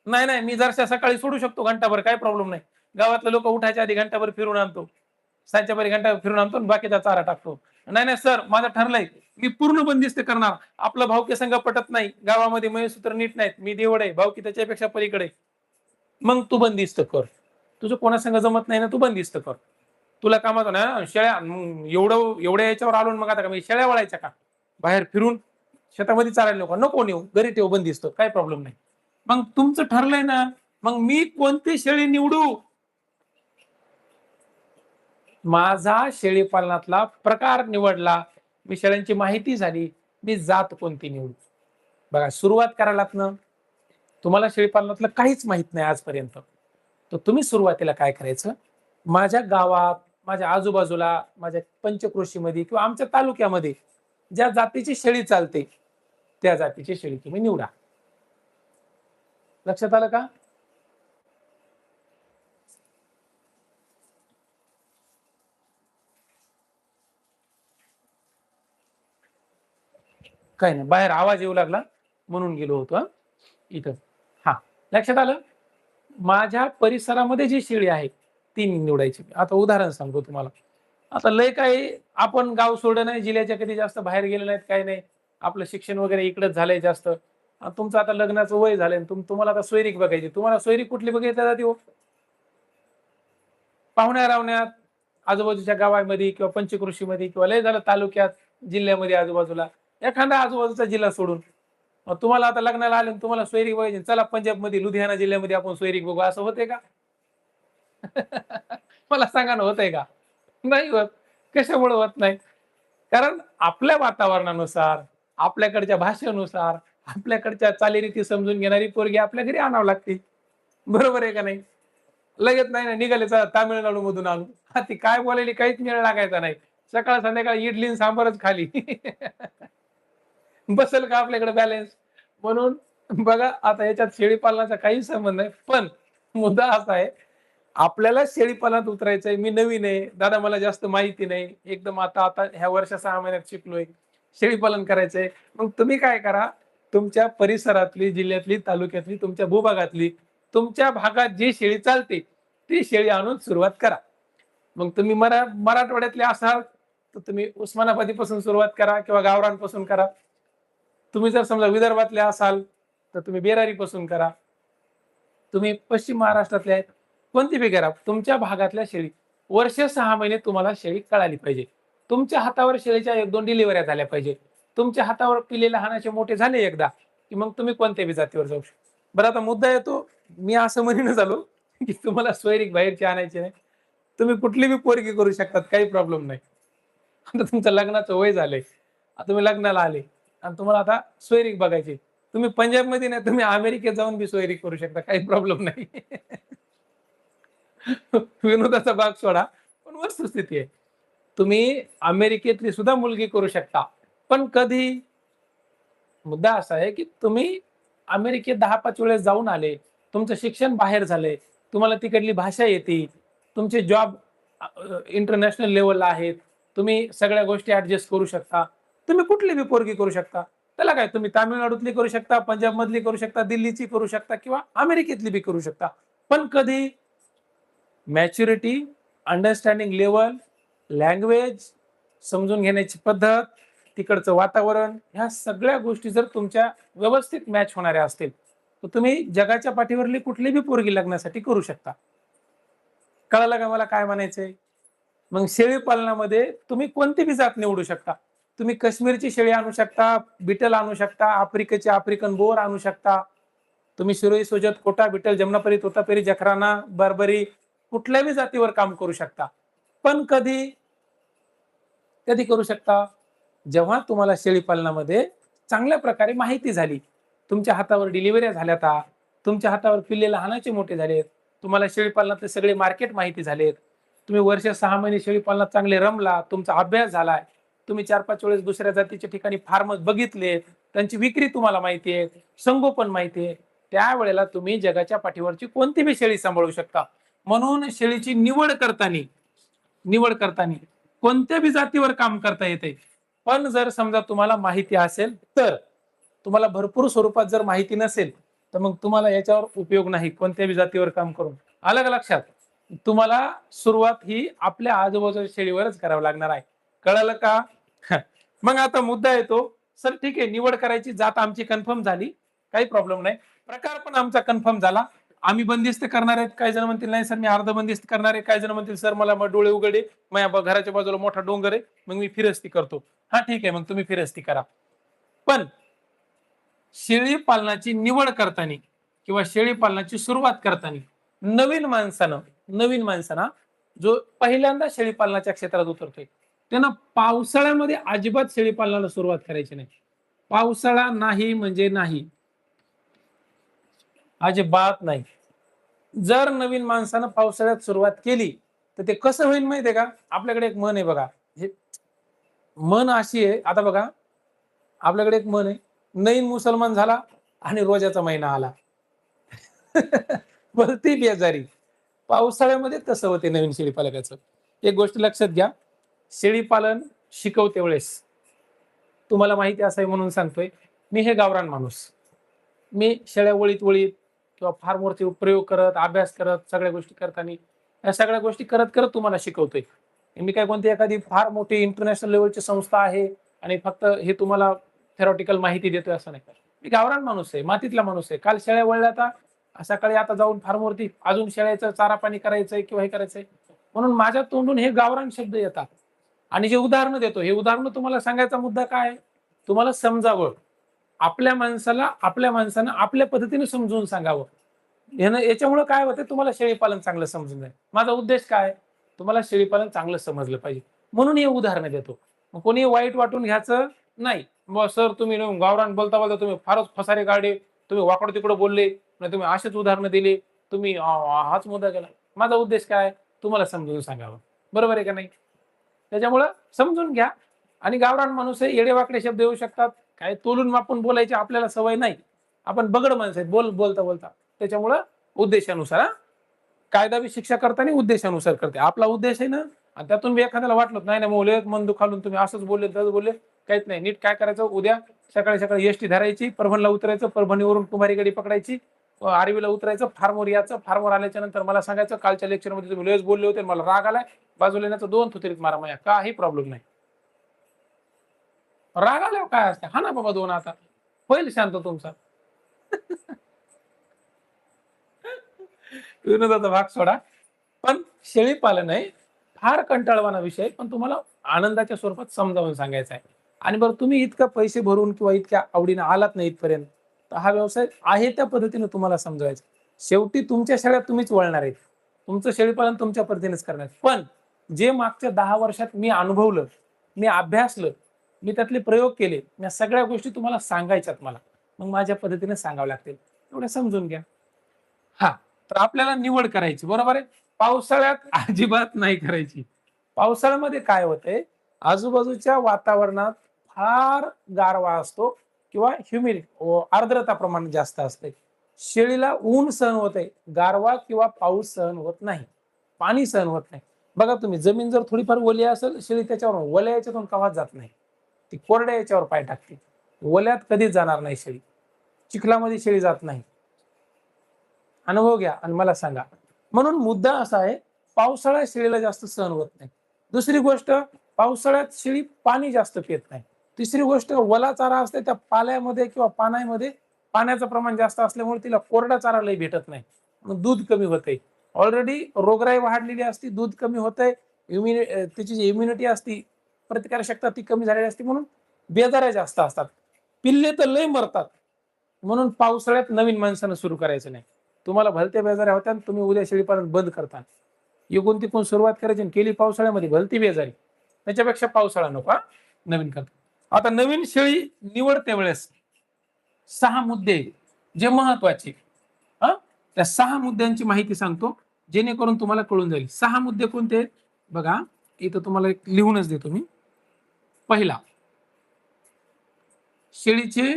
नाही, नाही, मी जरशा सकाळी सोडू शकतो घंटाभर, काही प्रॉब्लेम नाही. गावातले लोक उठायच्या आधी घंटाभर फिरून आणतो. सांच्याभरी घंटा फिरून आणतो आणि बाकीचा चारा टाकतो. नाही, नाही सर, माझं ठरलंय. मी पूर्ण बंदिस्त करणार. आपलं भावकी संघ पटत नाही. गावामध्ये मयसूत्र नीट नाहीत. मी देवड आहे. भावकी त्याच्यापेक्षा पलीकडे. मग तू बंदिस्त कर. तुझं कोणासंग जमत नाही ना, तू बंदिस्त कर. तुला कामात ना शेळ्या एवढ्या याच्यावर आलो मग आता का मी शेळ्या वळायच्या का? बाहेर फिरून शेतामध्ये चालायला नको नेऊ, घरी ठेव बंदिस्त, काही प्रॉब्लेम नाही. मग तुमचं ठरलंय ना, मग मी कोणती शेळी निवडू? माझा शेळी पालनातला प्रकार निवडला, मी शेळ्यांची माहिती झाली, मी जात कोणती निवडू? बघा सुरुवात करायलात ना, तुम्हाला शेळीपालनातलं काहीच माहित नाही आजपर्यंत. तर तुम्ही सुरुवातीला काय करायचं, माझ्या गावात, माझ्या आजूबाजूला, माझ्या पंचक्रोशीमध्ये किंवा आमच्या तालुक्यामध्ये ज्या जातीची शेळी चालते, त्या जातीची शेळी तुम्ही निवडा. लक्षात आलं का? काय नाही, बाहेर आवाज येऊ लागला म्हणून गेलो होतो. इथं. हा, लक्षात आलं? माझ्या परिसरामध्ये जी शेळी आहे ती निवडायची. आता उदाहरण सांगतो तुम्हाला. आता लय काही आपण गाव सोडलं नाही, जिल्ह्याच्या कधी जास्त बाहेर गेले नाहीत, काही नाही. आपलं शिक्षण वगैरे इकडेच झालंय जास्त. तुमचं आता लग्नाचं वय झालंय आणि तुम्हाला आता सोयरीक बघायची. तुम्हाला सोयरीक कुठली बघितली जाते हो? पाहुण्या-रावण्यात, आजूबाजूच्या गावामध्ये किंवा पंचक्रोशीमध्ये किंवा लय झालं तालुक्यात, जिल्ह्यामध्ये आजूबाजूला, एखादा आजूबाजूचा जिल्हा सोडून. तुम्हाला आता लग्नाला आले आणि तुम्हाला सोयरीक बघायची. चला पंजाबमध्ये, लुधियाना जिल्ह्यामध्ये आपण सोयरीक बघू, असं होतंय का? मला सांगा ना, होतंय का? नाही होत. कशामुळे होत नाही? कारण आपल्या वातावरणानुसार, आपल्याकडच्या भाषेनुसार, आपल्याकडच्या चालीरीती समजून घेणारी पोरगी आपल्या घरी आणावं लागते. बरोबर आहे का नाही? लगेच नाही ना, निघाले चला तामिळनाडूमधून आणू. हां, ती काय बोलायली काहीच मेळ लागायचा नाही. सकाळ संध्याकाळ इडली आणि सांबारच खाली. बसेल का आपल्याकडे बॅलन्स? म्हणून बघा, आता याच्यात शेळीपालनाचा काही संबंध नाही. पण मुद्दा असा आहे, आपल्याला शेळीपालनात उतरायचंय. मी नवीन आहे. दादा मला जास्त माहिती नाही. एकदम आता आता ह्या वर्ष 6 महिन्यात शिकलोय. शेळीपालन करायचंय. मग तुम्ही काय करा, तुमच्या परिसरातली, जिल्ह्यातली, तालुक्यातली, तुमच्या भूभागातली, तुमच्या भागात जी शेळी चालते, ती शेळी आणून सुरुवात करा. मग तुम्ही मराठवाड्यातले असाल, तर तुम्ही उस्मानाबादीपासून सुरुवात करा किंवा गावरानपासून करा. तुम्ही जर समजा विदर्भातले असाल, तर तुम्ही बेरारीपासून करा. तुम्ही पश्चिम महाराष्ट्रातले आहेत, कोणती बी करा. तुमच्या भागातल्या शेळी वर्ष 6 महिने तुम्हाला शेळी कळाली पाहिजे. तुमच्या हातावर शेळीच्या 1-2 डिलिव्हऱ्या झाल्या पाहिजे. तुमच्या हातावर पिल्ले लहानाचे मोठे झाले एकदा, की मग तुम्ही कोणत्या बी जातीवर जाऊ शकता. बरं, आता मुद्दा येतो, मी असं म्हणीनच आलो, की तुम्हाला सोयरीक बाहेरची आणायची नाही. तुम्ही कुठली बी पोरगी करू शकतात, काही प्रॉब्लेम नाही. आता तुमचं लग्नाचं वय झालंय. आता तुम्ही लग्नाला आले आणि तुम्हाला आता सोयरीक बघायची. तुम्ही पंजाबमध्ये नाही, तुम्ही अमेरिकेत जाऊन बी सोयरीक करू शकता. काही प्रॉब्लेम नाही. विनोदाचा भाग सोडा, पण वस्तुस्थिती आहे. तुम्ही अमेरिकेतली सुद्धा मुलगी करू शकता. पण कधी? मुद्दा असा आहे, की तुम्ही अमेरिकेत 10-5 वेळेस जाऊन आले. तुमचं शिक्षण बाहेर झालंय. तुम्हाला तिकडली भाषा येते. तुमचे जॉब इंटरनॅशनल लेव्हलला आहेत. तुम्ही सगळ्या गोष्टी ॲडजस्ट करू शकता. तुम्ही कुठली बी पोरगी करू शकता. त्याला काय, तुम्ही तामिळनाडूतली करू शकता, पंजाबमधली करू शकता, दिल्लीची करू शकता किंवा अमेरिकेतली बी करू शकता. पण कधी? मॅच्युरिटी, अंडरस्टँडिंग लेव्हल, लँग्वेज, समजून घेण्याची पद्धत, तिकडचं वातावरण, ह्या सगळ्या गोष्टी जर तुमच्या व्यवस्थित मॅच होणाऱ्या असतील, तर तुम्ही जगाच्या पाठीवरली कुठली बी पोरगी लग्नासाठी करू शकता. कळालं का मला काय म्हणायचंय? मग शेळी पालनामध्ये तुम्ही कोणती बी जात निवडू शकता. तुम्ही काश्मीरची शेळी आणू शकता, बीटल आणू शकता, आफ्रिकेची आफ्रिकन बोर आणू शकता. तुम्ही शिरोई, सोजत, कोटा, बिटल, जमनापरी, तोतापरी, जखराना, बर्बरी, कुठल्याही जातीवर काम करू शकता. पण कधी? कधी करू शकता? जेव्हा तुम्हाला शेळी पालनामध्ये चांगल्या प्रकारे माहिती झाली. तुमच्या हातावर डिलिव्हऱ्या झाल्यात, तुमच्या हातावर पिल्ले लहानाचे मोठे झालेत. तुम्हाला शेळी पालनातले सगळे मार्केट माहिती झालेत. तुम्ही वर्ष 6 महिने शेळी पालनात चांगले रमला, तुमचा अभ्यास झालाय. तुम्ही 4-5 वेळेस दुसऱ्या जातीच्या ठिकाणी फार्मच बघितलेत. त्यांची विक्री तुम्हाला माहिती आहे, संगोपन माहिती आहे. त्यावेळेला तुम्ही जगाच्या पाठीवरची कोणती बी शेळी सांभाळू शकता. म्हणून शेळीची निवड करताना कोणत्या बी जातीवर काम करता येते. पण जर समजा तुम्हाला माहिती असेल तर. तुम्हाला भरपूर स्वरूपात जर माहिती नसेल, तर मग तुम्हाला याच्यावर उपयोग नाही कोणत्या बी जातीवर काम करून. आलं का लक्षात? तुम्हाला सुरुवात ही आपल्या आजूबाजूच्या शेळीवरच करावं लागणार आहे. कळालं का? मग आता मुद्दा येतो, सर ठीक आहे, निवड करायची, जात आमची कन्फर्म झाली, काही प्रॉब्लेम नाही. प्रकार पण आमचा कन्फर्म झाला. आम्ही बंदिस्त करणार आहेत. काही जण म्हणतील नाही सर मी अर्ध बंदिस्त करणार आहे. काही जण म्हणतील सर मला डोळे उघडे, माझ्या घराच्या बाजूला मोठा डोंगर आहे, मग मी फिरस्ती करतो. हा ठीक आहे, मग तुम्ही फिरस्ती करा. पण शेळी पालनाची निवड करताना किंवा शेळी पालनाची सुरुवात करताना नवीन माणसानं जो पहिल्यांदा शेळी पालनाच्या क्षेत्रात उतरतोय, त्यानं पावसाळ्यामध्ये अजिबात शेळी पालनाला सुरुवात करायची नाही. पावसाळा नाही म्हणजे नाही, अजिबात नाही. जर नवीन माणसानं पावसाळ्यात सुरुवात केली, तर ते कसं होईल माहितीये का? आपल्याकडे एक म्हण आहे बघा. हे म्हण अशी आहे, आता बघा, आपल्याकडे एक म्हण आहे, नवीन मुसलमान झाला आणि रोजाचा महिना आला. भलती बेजारी. पावसाळ्यामध्ये तसं होते नवीन शेळीपालकाचं. एक गोष्ट लक्षात घ्या, शेळीपालन शिकवते वेळेस तुम्हाला माहिती असावी म्हणून सांगतोय, मी हे गावरान माणूस. मी शेळ्या वळीत किंवा फार्मवरचे प्रयोग करत, अभ्यास करत, सगळ्या गोष्टी करताना या सगळ्या गोष्टी करत करत तुम्हाला शिकवतोय. मी काय कोणती एखादी फार मोठी इंटरनॅशनल लेव्हलची संस्था आहे आणि फक्त हे तुम्हाला थेरॉटिकल माहिती देतोय असं नाही. मी गावरान माणूस आहे, मातीतला माणूस आहे. काल शेळ्या वळल्या, आता सकाळी आता जाऊन फार्मवरती अजून शेळ्याचं चारा पाणी करायचंय किंवा हे करायचंय. म्हणून माझ्या तोंडून हे गावरान शब्द येतात. आणि जे उदाहरणं देतो, हे उदाहरणं तुम्हाला सांगायचा मुद्दा काय आहे? तुम्हाला समजावं. आपल्या माणसानं आपल्या पद्धतीने समजून सांगावं. याच्यामुळे काय होतं, तुम्हाला शेळीपालन चांगलं समजून जाईल. माझा उद्देश काय? तुम्हाला शेळीपालन चांगलं समजलं पाहिजे. म्हणून हे उदाहरणं देतो. मग कोणी वाईट वाटून घ्यायचं नाही. मग सर तुम्ही गावरान बोलता बोलता तुम्ही फारच फसारे काढले, तुम्ही वाकडं तिकडं बोलले, नाही तुम्ही असेच उदाहरणं दिली, तुम्ही हाच मुद्दा केला. माझा उद्देश काय? तुम्हाला समजून सांगावं. बरोबर आहे का नाही? त्याच्यामुळं समजून घ्या. आणि गावरान माणूस आहे, येडेवाकडे शब्द येऊ शकतात. काय तोलून मापून बोलायची आपल्याला सवय नाही. आपण बगड माणसं आहेत, बोलता बोलता. त्याच्यामुळं उद्देशानुसार कायदा बी शिक्षा करताना उद्देशानुसार करते. आपला उद्देश आहे ना, आणि त्यातून बी एखाद्याला वाटलं नाही नाही मुले मन दुखावून तुम्ही असंच बोलले तसंच बोलले, काहीच नाही. नीट काय करायचं, उद्या सकाळी सकाळी एसटी धरायची, परभणीला उतरायचं, परभणीवरून कुमारी गाडी पकडायची, आर्वीला उतरायचं, फार्मवर यायचं. फार्मवर आल्याच्या नंतर मला सांगायचं कालच्या लेक्चरमध्ये तुम्ही लयच बोलले होते, मला राग आलाय, बाजूला येण्याचं 2 थुतरीत मारा माया, काही प्रॉब्लेम नाही. राग आल्यावर काय असते, हा ना बाबा 2 आता होईल शांत तुमचा. विनोदाचा भाग सोडा. पण शेळी पालन आहे फार कंटाळवाणा विषय, पण तुम्हाला आनंदाच्या स्वरूपात समजावून सांगायचा आहे. आणि बरं तुम्ही इतका पैसे भरून किंवा इतक्या आवडीनं आलात नाही इथपर्यंत, तर हा व्यवसाय आहे त्या पद्धतीने तुम्हाला समजवायचा. शेवटी तुमच्या शेळ्या तुम्हीच वळणार आहेत. तुमचं शेळीपालन तुमच्या पद्धतीनेच करणार. पण जे मागच्या 10 वर्षात मी अनुभवलं, मी अभ्यासलं, मी त्यातले प्रयोग केले, या सगळ्या गोष्टी तुम्हाला सांगायच्यात मला. मग माझ्या पद्धतीने सांगाव्या लागतील. एवढं समजून घ्या. हां, तर आपल्याला निवड करायची, बरोबर आहे. पावसाळ्यात अजिबात नाही करायची. पावसाळ्यामध्ये काय होतंय, आजूबाजूच्या वातावरणात फार गारवा असतो किंवा आर्द्रता प्रमाण जास्त असते. शेळीला ऊन सहन होतंय, गारवा किंवा पाऊस सहन होत नाही. पाणी सहन होत नाही. बघा तुम्ही, जमीन जर थोडीफार ओली असेल, शेळी त्याच्यावर ओल्या याच्यातून कवाच जात नाही. ती कोरड्या याच्यावर पाय टाकते. ओल्यात कधीच जाणार नाही शेळी. चिखलामध्ये शेळी जात नाही. अनुभव घ्या आणि मला सांगा. म्हणून मुद्दा असा आहे, पावसाळ्यात शेळीला जास्त सहन होत नाही. दुसरी गोष्ट, पावसाळ्यात शेळी पाणी जास्त पित नाही. तिसरी गोष्ट, ओला चारा असते त्या पाल्यामध्ये किंवा पाण्यामध्ये पाण्याचं प्रमाण जास्त असल्यामुळे तिला कोरडा चारा लई भेटत नाही. मग दूध कमी होतंय. ऑलरेडी रोगराई वाढलेली असते, दूध कमी होतंय, तिची जी इम्युनिटी असती, प्रतिकारशक्ती ती कमी झालेली असते, म्हणून बेजाऱ्या जास्त असतात. पिल्ले तर लय मरतात. म्हणून पावसाळ्यात नवीन माणसानं सुरू करायचं नाही. तुम्हाला भलत्या बेजाऱ्या होत्या, तुम्ही उद्या शेळीपालन बंद करता. इकून तिकून सुरुवात करायची आणि केली पावसाळ्यामध्ये भलती बेजारी. त्याच्यापेक्षा पावसाळा नको, नवीन करता. आता नवीन शेळी निवडते वेळेस 6 मुद्दे जे महत्वाचे, त्या 6 मुद्द्यांची माहिती सांगतो, जेणेकरून तुम्हाला कळून जाईल. 6 मुद्दे कोणते आहेत? बघा, इथं तुम्हाला एक लिहूनच देतो मी. पहिला, शेळीचे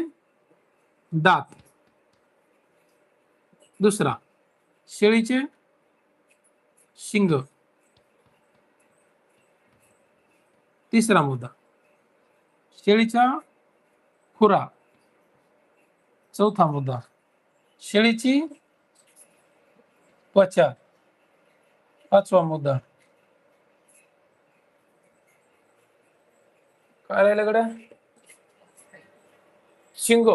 दात. दुसरा, शेळीचे शिंग. तिसरा मुद्दा, शेळीच्या खुरा. चौथा मुद्दा, शेळीची त्वचा. 5वा मुद्दा, काय राहिलं गड्या? शिंग,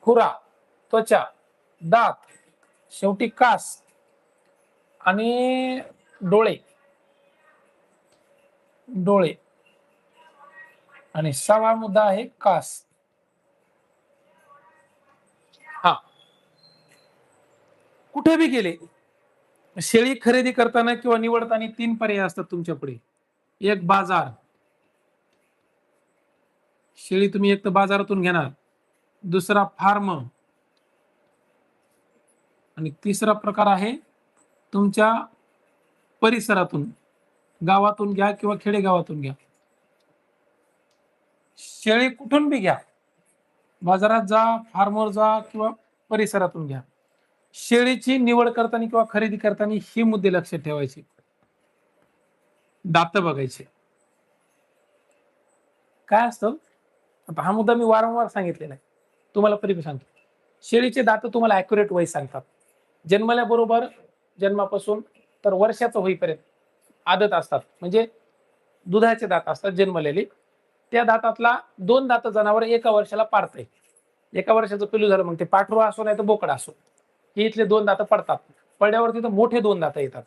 खुरा, त्वचा, दात, शेवटी कास आणि डोळे. डोळे आणि 6वा मुद्दा आहे कास. हा, कुठे बी गेले, शेळी खरेदी करताना किंवा निवडताना 3 पर्याय असतात तुमच्या पुढे. एक, बाजार. शेळी तुम्ही एक तर बाजारातून घेणार. दुसरा, फार्म. आणि तिसरा प्रकार आहे तुमच्या परिसरातून, गावातून घ्या किंवा खेडेगावातून घ्या. शेळी कुठून बी घ्या, बाजारात जा, फार्मवर जा किंवा परिसरातून घ्या. शेळीची निवड करताना किंवा खरेदी करताना ही मुद्दे लक्षात ठेवायचे. दात बघायचे. काय असतं, आता हा मुद्दा मी वारंवार सांगितलेला आहे, तुम्हाला परत सांगतो. शेळीचे दात तुम्हाला अॅक्युरेट वय सांगतात. जन्मल्याबरोबर जन्मापासून तर वर्षाचं होईपर्यंत आदत असतात, म्हणजे दुधाचे दात असतात जन्मलेले. त्या दातातला 2 दात जनावर एका वर्षाला पाडतंय. एका वर्षाचं पिल्लू झालं मग ते पाठरू असो नाही तर बोकडा असो, की इथले 2 दात पडतात. पडल्यावर तिथं मोठे 2 दात येतात.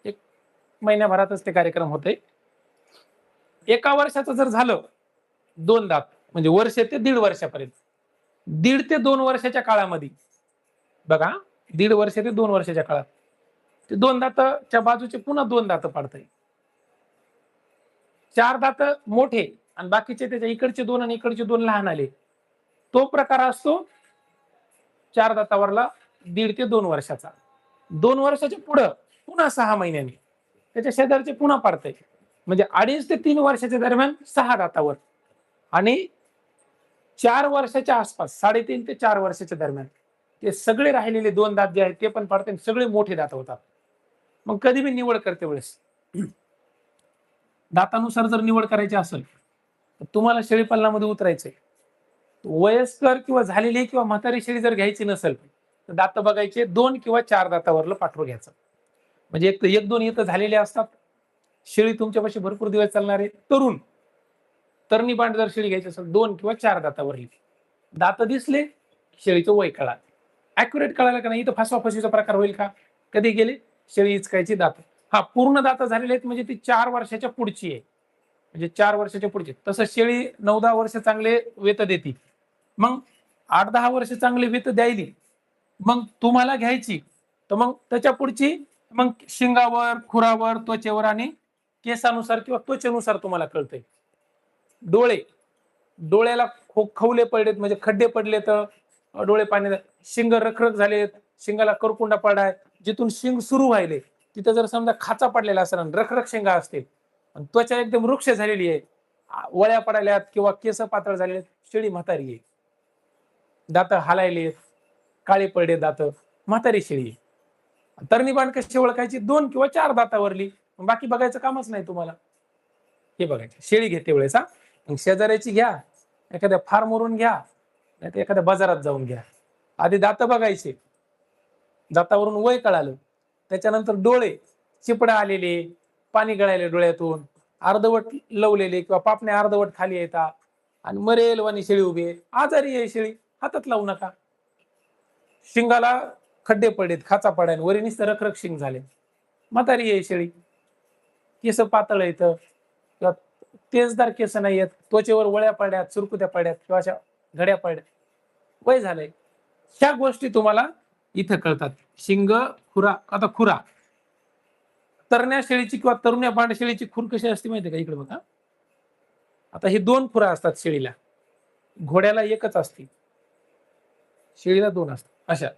एक महिन्याभरातच ते कार्यक्रम होते. एका वर्षाचं जर झालं 2 दात, म्हणजे वर्ष ते 1.5 वर्षापर्यंत, 1.5 ते 2 वर्षाच्या काळामध्ये बघा, 1.5 वर्ष ते 2 वर्षाच्या काळात ते 2 दाताच्या बाजूचे पुन्हा 2 दात पाडतंय. 4 दात मोठे आणि बाकीचे त्याच्या इकडचे 2 आणि इकडचे 2 लहान आले. तो प्रकार असतो 4 दातावरला 1.5 ते 2 वर्षाचा. 2 वर्षाच्या पुढं पुन्हा 6 महिन्यांनी त्याच्या शेजारचे पुन्हा पाडतंय. म्हणजे 2.5 ते 3 वर्षाच्या दरम्यान 6 दातावर आणि 4 वर्षाच्या आसपास 3.5 ते 4 वर्षाच्या दरम्यान ते सगळे राहिलेले 2 दात जे आहेत ते पण पाडते, सगळे मोठे दात होतात. मग कधी मी निवड करते वेळेस दातानुसार जर निवड करायची असेल तर तुम्हाला शेळीपालनामध्ये उतरायचंय. वयस्कर किंवा झालेली किंवा म्हातारी शेळी जर घ्यायची नसेल तर दात बघायचे 2 किंवा 4 दातावरलं पाठरू घ्यायचं. म्हणजे एक 1-2 इथं झालेले असतात. शेळी तुमच्यापाशी भरपूर दिवस चालणारे तरुण तरणी बांड जर शेळी घ्यायची असेल 2 किंवा 4 दातावरली. दात दिसले शेळीचं वय कळा, ऍक्युरेट कळालं का नाही. इथं फसवाफसवीचा प्रकार होईल का? कधी गेले शेळी इचकायची दात, हा पूर्ण दात झालेले आहेत म्हणजे ती 4 वर्षाच्या पुढची आहे, म्हणजे 4 वर्षाच्या पुढची. तसं शेळी 9-10 वर्ष चांगले वेत देते, मग 8-10 वर्ष चांगले वेत द्यायली, मग तुम्हाला घ्यायची तर मग त्याच्या पुढची मग शिंगावर, खुरावर, त्वचेवर आणि केसानुसार किंवा त्वचेनुसार तुम्हाला कळतंय. डोळे, डोळ्याला खवले पडलेत म्हणजे खड्डे पडले तर डोळे पाणी, शिंग रखरख झालेत, शिंगाला करकुंडा पडाय, जिथून शिंग सुरू व्हायले तिथं जर समजा खाचा पडलेला असेल, रखरख शिंगा असतील आणि त्वचा एकदम वृक्ष झालेली आहे, वळ्या पडायल्यात किंवा केस पातळ झालेले, शेळी म्हातारी आहे. दात हालायले, काळे पडले दात, म्हातारी शेळी. तरणी बांड कशी ओळखायची? 2 किंवा 4 दातावरली, बाकी बघायचं कामच नाही तुम्हाला. हे बघायचे शेळी घेते वेळेस, मग शेजाऱ्याची घ्या, एखाद्या फार्मवरून घ्या, नाही तर एखाद्या बाजारात जाऊन घ्या. आधी दात बघायचे, दातावरून वय कळालं, त्याच्यानंतर डोळे चिपडा आलेले, पाणी गळायले डोळ्यातून, अर्धवट लवलेले किंवा पापण्या अर्धवट खाली येतात आणि मरेल वाणी शेळी उभी आहे, आजारी आहे शेळी, हातात लावू नका. शिंगाला खड्डे पडलेत, खाचा पडाय, वरी नुसतं रखरख शिंग झाले, म्हातारी आहे शेळी. केस पातळ येतं किंवा तेजदार केस नाही आहेत, त्वचेवर वळ्या पडल्यात, सुरकुत्या पडल्यात किंवा अशा घड्या पडल्यात, वय झालंय. ह्या गोष्टी तुम्हाला इथं कळतात. शिंग, खुरा. आता खुरा, तरण्या शेळीची किंवा तरुण्या बांड शेळीची खूर कशी असते माहिती का? इकडे बघा, आता हे 2 खुरा असतात शेळीला, घोड्याला एकच असते, शेळीला 2 असतात. अशा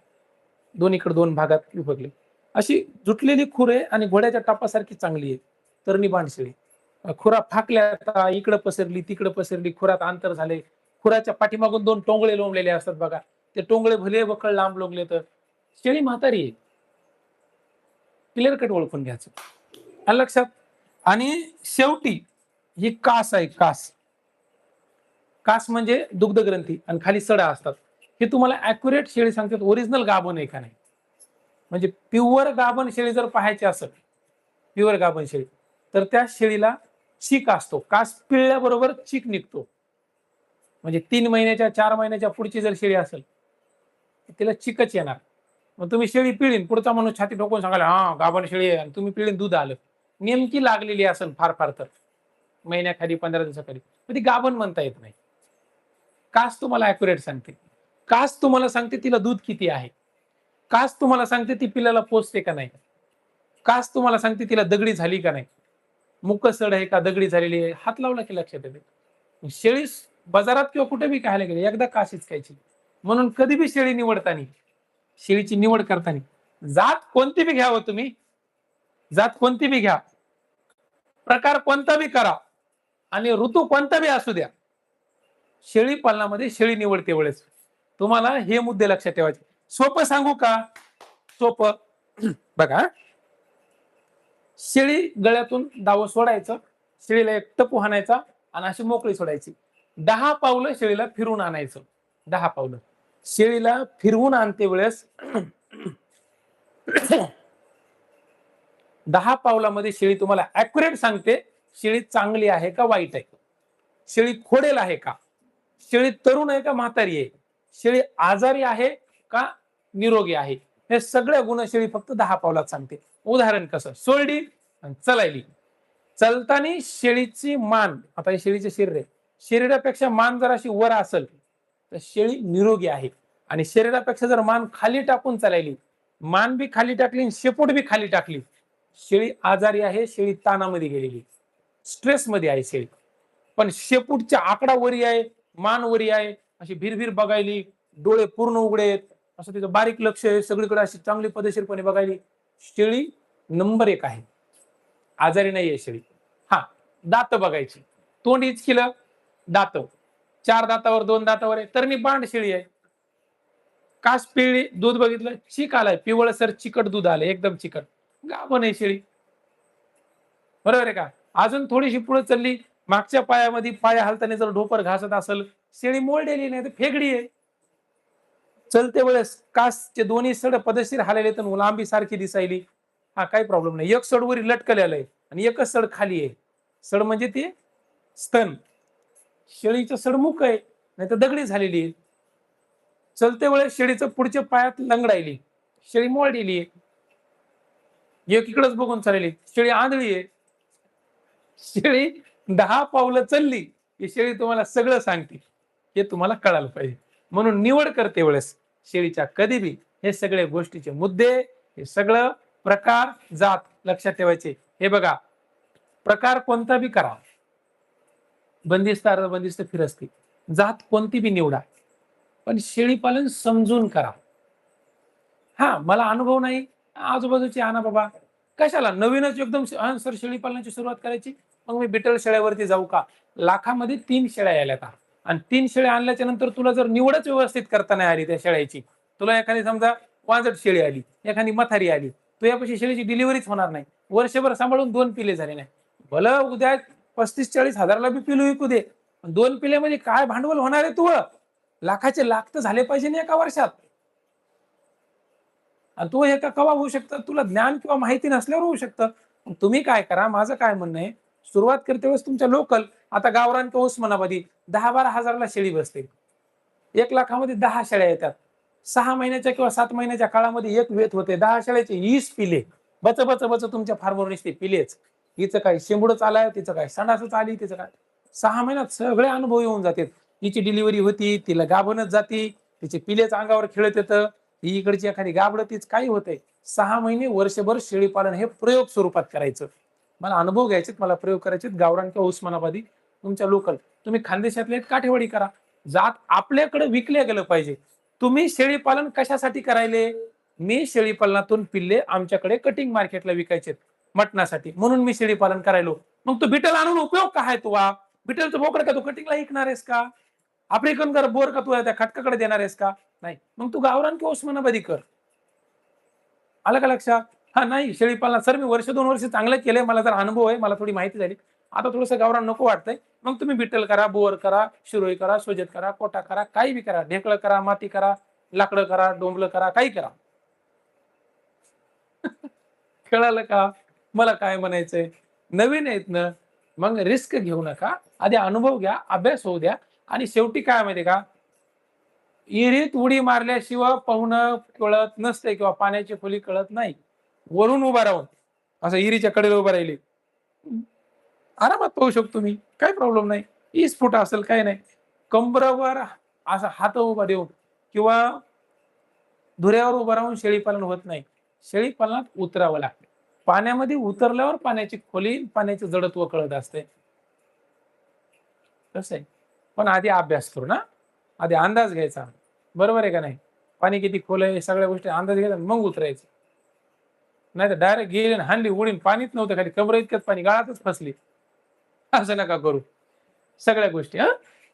दोन्हीकडे 2 भागात विभागले, अशी जुटलेली खुर आहे आणि घोड्याच्या टापासारखी चांगली आहे तरणी बांड शेळी. खुरा फाकल्या, इकडं पसरली तिकडं पसरली, खुरात अंतर झाले, खुराच्या पाठीमागून 2 टोंगळे लोंबलेले असतात बघा, ते टोंगळे भले बकळ लांब लोंबले तर शेळी म्हातारी आहे. क्लिअर कट ओळखून घ्यायचं, आलं लक्षात. आणि शेवटी ही कास आहे, कास. कास म्हणजे दुग्ध ग्रंथी आणि खाली सडा असतात. हे तुम्हाला ऍक्युरेट शेळी सांगतात ओरिजिनल गाभण आहे का नाही. म्हणजे प्युअर गाभण शेळी जर पाहायची असेल, प्युअर गाभण शेळी, तर त्या शेळीला चीक असतो, कास पिळल्याबरोबर चीक निघतो. म्हणजे 3 महिन्याच्या 4 महिन्याच्या पुढची जर शेळी असेल तिला चिकच येणार. मग तुम्ही शेळी पिळीन, पुढचा माणूस छाती ठोकून सांगायला हा गाभण शेळी आहे, आणि तुम्ही पिळीन दूध आलं, नेमकी लागलेली असेल फार फार तर महिन्याखाली 15 दिवसाखाली, ती गाभण म्हणता येत नाही. कास तुम्हाला ऍक्युरेट सांगते, कास तुम्हाला सांगते तिला दूध किती आहे, कास तुम्हाला सांगते ती पिल्लाला पोचते का नाही, कास तुम्हाला सांगते तिला दगडी झाली का नाही, मुकसड आहे का दगडी झालेली आहे, हात लावला की लक्षात येते. शेळी बाजारात किंवा कुठे बी खायला गेली एकदा कास हिचकायची. म्हणून कधी बी शेळी निवडताना, शेळीची निवड करताना जात कोणती बी घ्यावं तुम्ही, जात कोणती बी घ्या, प्रकार कोणता बी करा आणि ऋतू कोणता बी असू द्या, शेळी पालनामध्ये शेळी निवडते वेळेस तुम्हाला हे मुद्दे लक्षात ठेवायचे. सोपं सांगू का? सोपं बघा, शेळी गळ्यातून दाव सोडायचं, शेळीला एक टपू हाणायचा आणि अशी मोकळी सोडायची. 10 पावलं शेळीला फिरून आणायचं. 10 पावलं शेळीला फिरवून आणते वेळेस 10 पावलामध्ये शेळी तुम्हाला ऍक्युरेट सांगते शेळी चांगली आहे का वाईट आहे, शेळी खोडेल आहे का, शेळी तरुण आहे का म्हातारी आहे, शेळी आजारी आहे का निरोगी आहे, हे सगळ्या गुण शेळी फक्त 10 पावलात सांगते. उदाहरण कसं, सोडली आणि चलायली. चलताना शेळीची मान, आता हे शेळीचे शरीर आहे, शरीरापेक्षा मान जर अशी वर असेल तर शेळी निरोगी आहे. आणि शरीरापेक्षा जर मान खाली टाकून चालायली, मान बी खाली टाकली आणि शेपूट बी खाली टाकली, शेळी आजारी आहे, शेळी ताणामध्ये गेलेली, स्ट्रेस मध्ये आहे शेळी. पण शेपूटच्या आकडा वरी आहे, मान वरी आहे, अशी भिरभिर बघायली, डोळे पूर्ण उघडे आहेत, असं तिचं बारीक लक्ष आहे, सगळीकडे अशी चांगली पदेशीरपणे बघायली, शेळी नंबर 1 आहे, आजारी नाहीये शेळी. हा, दात बघायची, तोंड इचकिलं, दात 4 दातावर 2 दातावर आहे, तर बांड शेळी आहे. कास पिळली, दूध बघितलं, चीक आलाय, पिवळसर चिकट दूध आलंय, एकदम चिकट, गाभण आहे शेळी. बरोबर आहे का? अजून थोडीशी पुढे चालली, मागच्या पायामध्ये पाय हालताना जर ढोपर घासत असेल, शेळी मोडलेली नाही तर फेगडी आहे. चलते वेळेस कासचे दोन्ही सड पदशीर हालेले तर लांबी सारखी दिसायली, हा काही प्रॉब्लेम नाही. एक सड वरी लटकलेलं आहे आणि एकच सड खाली आहे, सड म्हणजे ते स्तन. शेळीचं सड मुक आहे, नाही तर दगडी झालेली आहे. चलते वेळेस शेळीचं पुढच्या पायात लंगडायली, शेळी मोडलेली आहे. एक इकडंच बघून चालली, शेळी आंधळी आहे. शेळी 10 पावलं चालली की शेळी तुम्हाला सगळं सांगते, हे तुम्हाला कळायला पाहिजे. म्हणून निवड करते वेळेस शेळीच्या कधी बी हे सगळे गोष्टीचे मुद्दे, हे सगळं प्रकार, जात लक्षात ठेवायचे. हे बघा, प्रकार कोणता बी करा, बंदिस्त बंदिस्त फिरस्ती, जात कोणती बी निवडा, पण शेळी पालन समजून करा. हा, मला अनुभव नाही, आजूबाजूची आणा बाबा, कशाला नवीनच एकदम सर शेळी पालनाची सुरुवात करायची, मग मी बिटल शेळ्यावरती जाऊ का? लाखामध्ये 3 शेळ्या यायला, आणि 3 शेळ्या आणल्याच्या नंतर तुला जर निवडच व्यवस्थित करता नाही आली त्या शेळ्याची, तुला एखादी समजा वाजट शेळी आली, एखादी मथारी आली, तू यापाशी शेळीची डिलिव्हरीच होणार नाही, वर्षभर सांभाळून 2 पिले झाले नाही, भलं उद्या 35-40 हजाराला बी पिलू विकू दे, 2 पिल्यामध्ये काय भांडवल होणार आहे? तू लाखाचे लाख तर झाले पाहिजे ना एका वर्षात. आणि तो एका कवा होऊ शकतं, तुला ज्ञान किंवा माहिती नसल्यावर होऊ शकतं. तुम्ही काय करा, माझं काय म्हणणं आहे, सुरुवात करते वेळेस तुमच्या लोकल, आता गावरान किंवा उस्मानाबादी 10-12 हजाराला शेळी बसते, 1 लाखामध्ये 10 शेळ्या येतात. 6 महिन्याच्या किंवा 7 महिन्याच्या काळामध्ये एक वेत होते, 10 शेळ्याचे 20 पिले, बच बच बच तुमच्या फार्मवर निसते पिलेच. हिचं काय शेंबूडच आलाय, तिचं काय संडासच आली, तिचं काय, 6 महिन्यात सगळे अनुभव येऊन जातात. हिची डिलिव्हरी होती, तिला गाभणच जाती, तिचे पिलेच अंगावर खेळत येतं, ही इकडची एखादी गाबड, तीच काही होतंय. 6 महिने वर्षभर शेळी पालन हे प्रयोग स्वरूपात करायचं. मला अनुभव घ्यायचे, मला प्रयोग करायचे, गावरान किंवा उस्मानाबादी तुमच्या लोकल. तुम्ही खानदेशातले काठेवाडी करा, जात आपल्याकडे विकले गेलं पाहिजे. तुम्ही शेळी पालन कशासाठी करायले? मी शेळी पालनातून पिल्ले आमच्याकडे कटिंग मार्केटला विकायचे मटणासाठी, म्हणून मी शेळी पालन करायलो. मग तू बिटल आणून उपयोग काय तुला? बिटलचं बोकड का तू कटिंगला विकणार आहेस का? आफ्रिकन कर बोर का तू त्या खटकाकडे देणार आहेस का? नाही. मग तू गावरान किंवा उस्मानाबादी कर. आलं का लक्षात? हा, नाही शेळी पालन सर मी वर्ष 2 वर्ष चांगलं केलंय, मला जर अनुभव आहे, मला थोडी माहिती झाली, आता थोडंसं गावरान नको वाटतंय, मग तुम्ही बिटल करा, बोर करा, शिरोई करा, सोजत करा, कोटा करा, काही बी करा, ढेकळं करा, माती करा, लाकडं करा, डोंबलं करा, काही करा. कळालं का मला काय म्हणायचंय? नवीन आहेत ना, मग रिस्क घेऊ नका, आधी अनुभव घ्या, अभ्यास होऊ द्या, आणि शेवटी काय माहितीये का, विहिरीत उडी मारल्याशिवाय पोहणं कळत नसते किंवा पाण्याची खोली कळत नाही. वरून उभा राहून असं विहिरीच्या कडेला उभा राहिले, आरामात पोहू शकतो मी, काही प्रॉब्लेम नाही. 20 फूट असेल काही नाही. कंबरावर असा हात उभा देऊन किंवा धुऱ्यावर उभं राहून शेळी पालन होत नाही. शेळी पालनात उतरावं लागतं. पाण्यामध्ये उतरल्यावर पाण्याची खोली, पाण्याचे जडत्व कळत असते. कसं आहे, पण आधी अभ्यास करू ना, आधी अंदाज घ्यायचा, बरोबर आहे का नाही? पाणी किती खोल आहे, सगळ्या गोष्टी अंदाज घ्यायचा, मग उतरायचं. नाही तर डायरेक्ट गेली आणि हाणली उडीन, पाणीच नव्हतं खाली, कमरे इतकंच पाणी, गाळातच फसली. असं नका करू सगळ्या गोष्टी.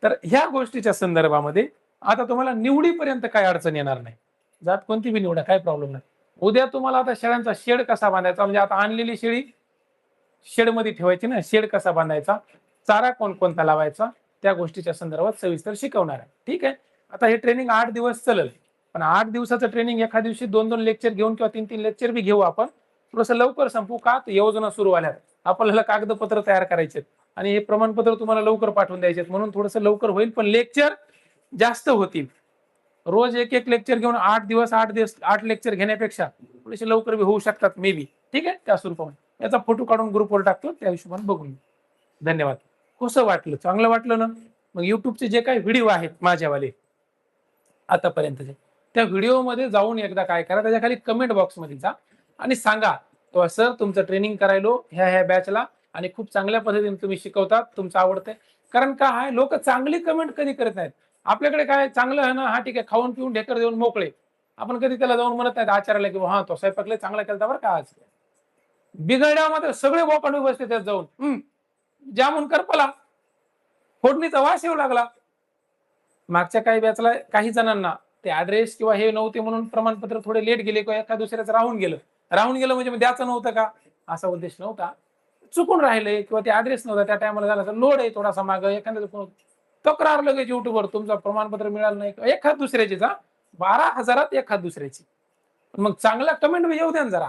तर ह्या गोष्टीच्या संदर्भामध्ये आता तुम्हाला निवडीपर्यंत काय अडचण येणार नाही. जात कोणती बी निवडा, काय प्रॉब्लेम नाही. उद्या तुम्हाला आता शेळ्यांचा शेड कसा बांधायचा, म्हणजे आता आणलेली शेळी शेड मध्ये ठेवायची ना, शेड कसा बांधायचा, चारा कोणकोणता लावायचा, त्या गोष्टीच्या संदर्भात सविस्तर शिकवणार आहे. ठीक आहे. आता हे ट्रेनिंग 8 दिवस चालेल. पण 8 दिवसाचं ट्रेनिंग एका दिवशी 2-2 लेक्चर घेऊन किंवा 3-3 लेक्चर बी घेऊ आपण. थोडंसं लवकर संपवू का? तर योजना सुरू आल्यात. आपल्याला कागदपत्र तयार करायचे आणि हे प्रमाणपत्र तुम्हाला लवकर पाठवून द्यायचे म्हणून थोडंसं लवकर होईल, पण लेक्चर जास्त होतील. रोज एक लेक्चर घेऊन 8 दिवस 8 लेक्चर घेण्यापेक्षा थोडेसे लवकर बी होऊ शकतात मे बी. ठीक आहे, त्या स्वरूपाने याचा फोटो काढून ग्रुपवर टाकतो, त्या हिशोबाने बघून घेऊ. धन्यवाद. कसं वाटलं? चांगलं वाटलं ना? मग युट्यूबचे जे काही व्हिडिओ आहेत माझ्यावाले आतापर्यंतचे, त्या व्हिडिओमध्ये जाऊन एकदा काय करा, त्याच्या खाली कमेंट बॉक्समध्ये जा आणि सांगा सर तुमचं ट्रेनिंग करायलो ह्या बॅचला आणि खूप चांगल्या पद्धतीने तुम्ही शिकवतात, तुमचं आवडतंय. कारण काय आहे, लोक चांगली कमेंट कधी करत नाहीत. आपल्याकडे काय चांगलं आहे ना, हा ठीक आहे, खाऊन पिऊन ढेकर देऊन मोकळे. आपण कधी त्याला जाऊन म्हणत नाहीत आचार्याला की हा तो स्वयंपाक लय चांगला केलता बरं का आज. बिघडल्या मात्र सगळे बोकांडे बसते त्यात जाऊन जामून करपला, फोडणीचा वास येऊ लागला. मागच्या काही बॅचला काही जणांना ते ऍड्रेस किंवा हे नव्हते म्हणून प्रमाणपत्र थोडे लेट गेले किंवा एका दुसऱ्याचं राहून गेलं म्हणजे द्यायचं नव्हतं का, असा उद्देश नव्हता. चुकून राहिले किंवा ते ऍड्रेस नव्हता त्या टायमाला झाला, लोड आहे थोडासा मागं एखाद्या तक्रार लगेच युट्यूबवर तुमचं प्रमाणपत्र मिळालं नाही, एखाद दुसऱ्याची 12,000 एखाद दुसऱ्याची. मग चांगला कमेंट येऊ द्या ना जरा.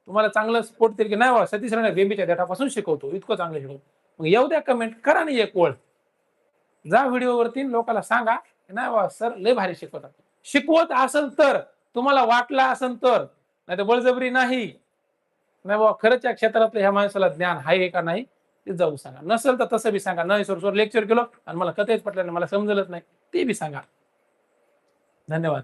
तुम्हाला चांगलं सपोर्ट तरी की नाही बाबा सतीश राणे बेबीच्या डेटापासून शिकवतो, इतकं चांगलं शिकवतो. मग येऊ द्या कमेंट करा नाही एक ओळ. जा व्हिडिओवरती लोकांना सांगा नाही बाबा सर लय भारी शिकवतात. शिकवत असेल तर, तुम्हाला वाटलं असेल तर, नाही तर बळजबरी नाही. नाही बाबा खरंच या क्षेत्रातलं ह्या माणसाला ज्ञान आहे का नाही ते जाऊन सांगा. नसेल तर तसं बी सांगा, नाही सर लेक्चर केलं आणि मला कथेच पटलं नाही, मला समजलंच नाही, ते बी सांगा. धन्यवाद.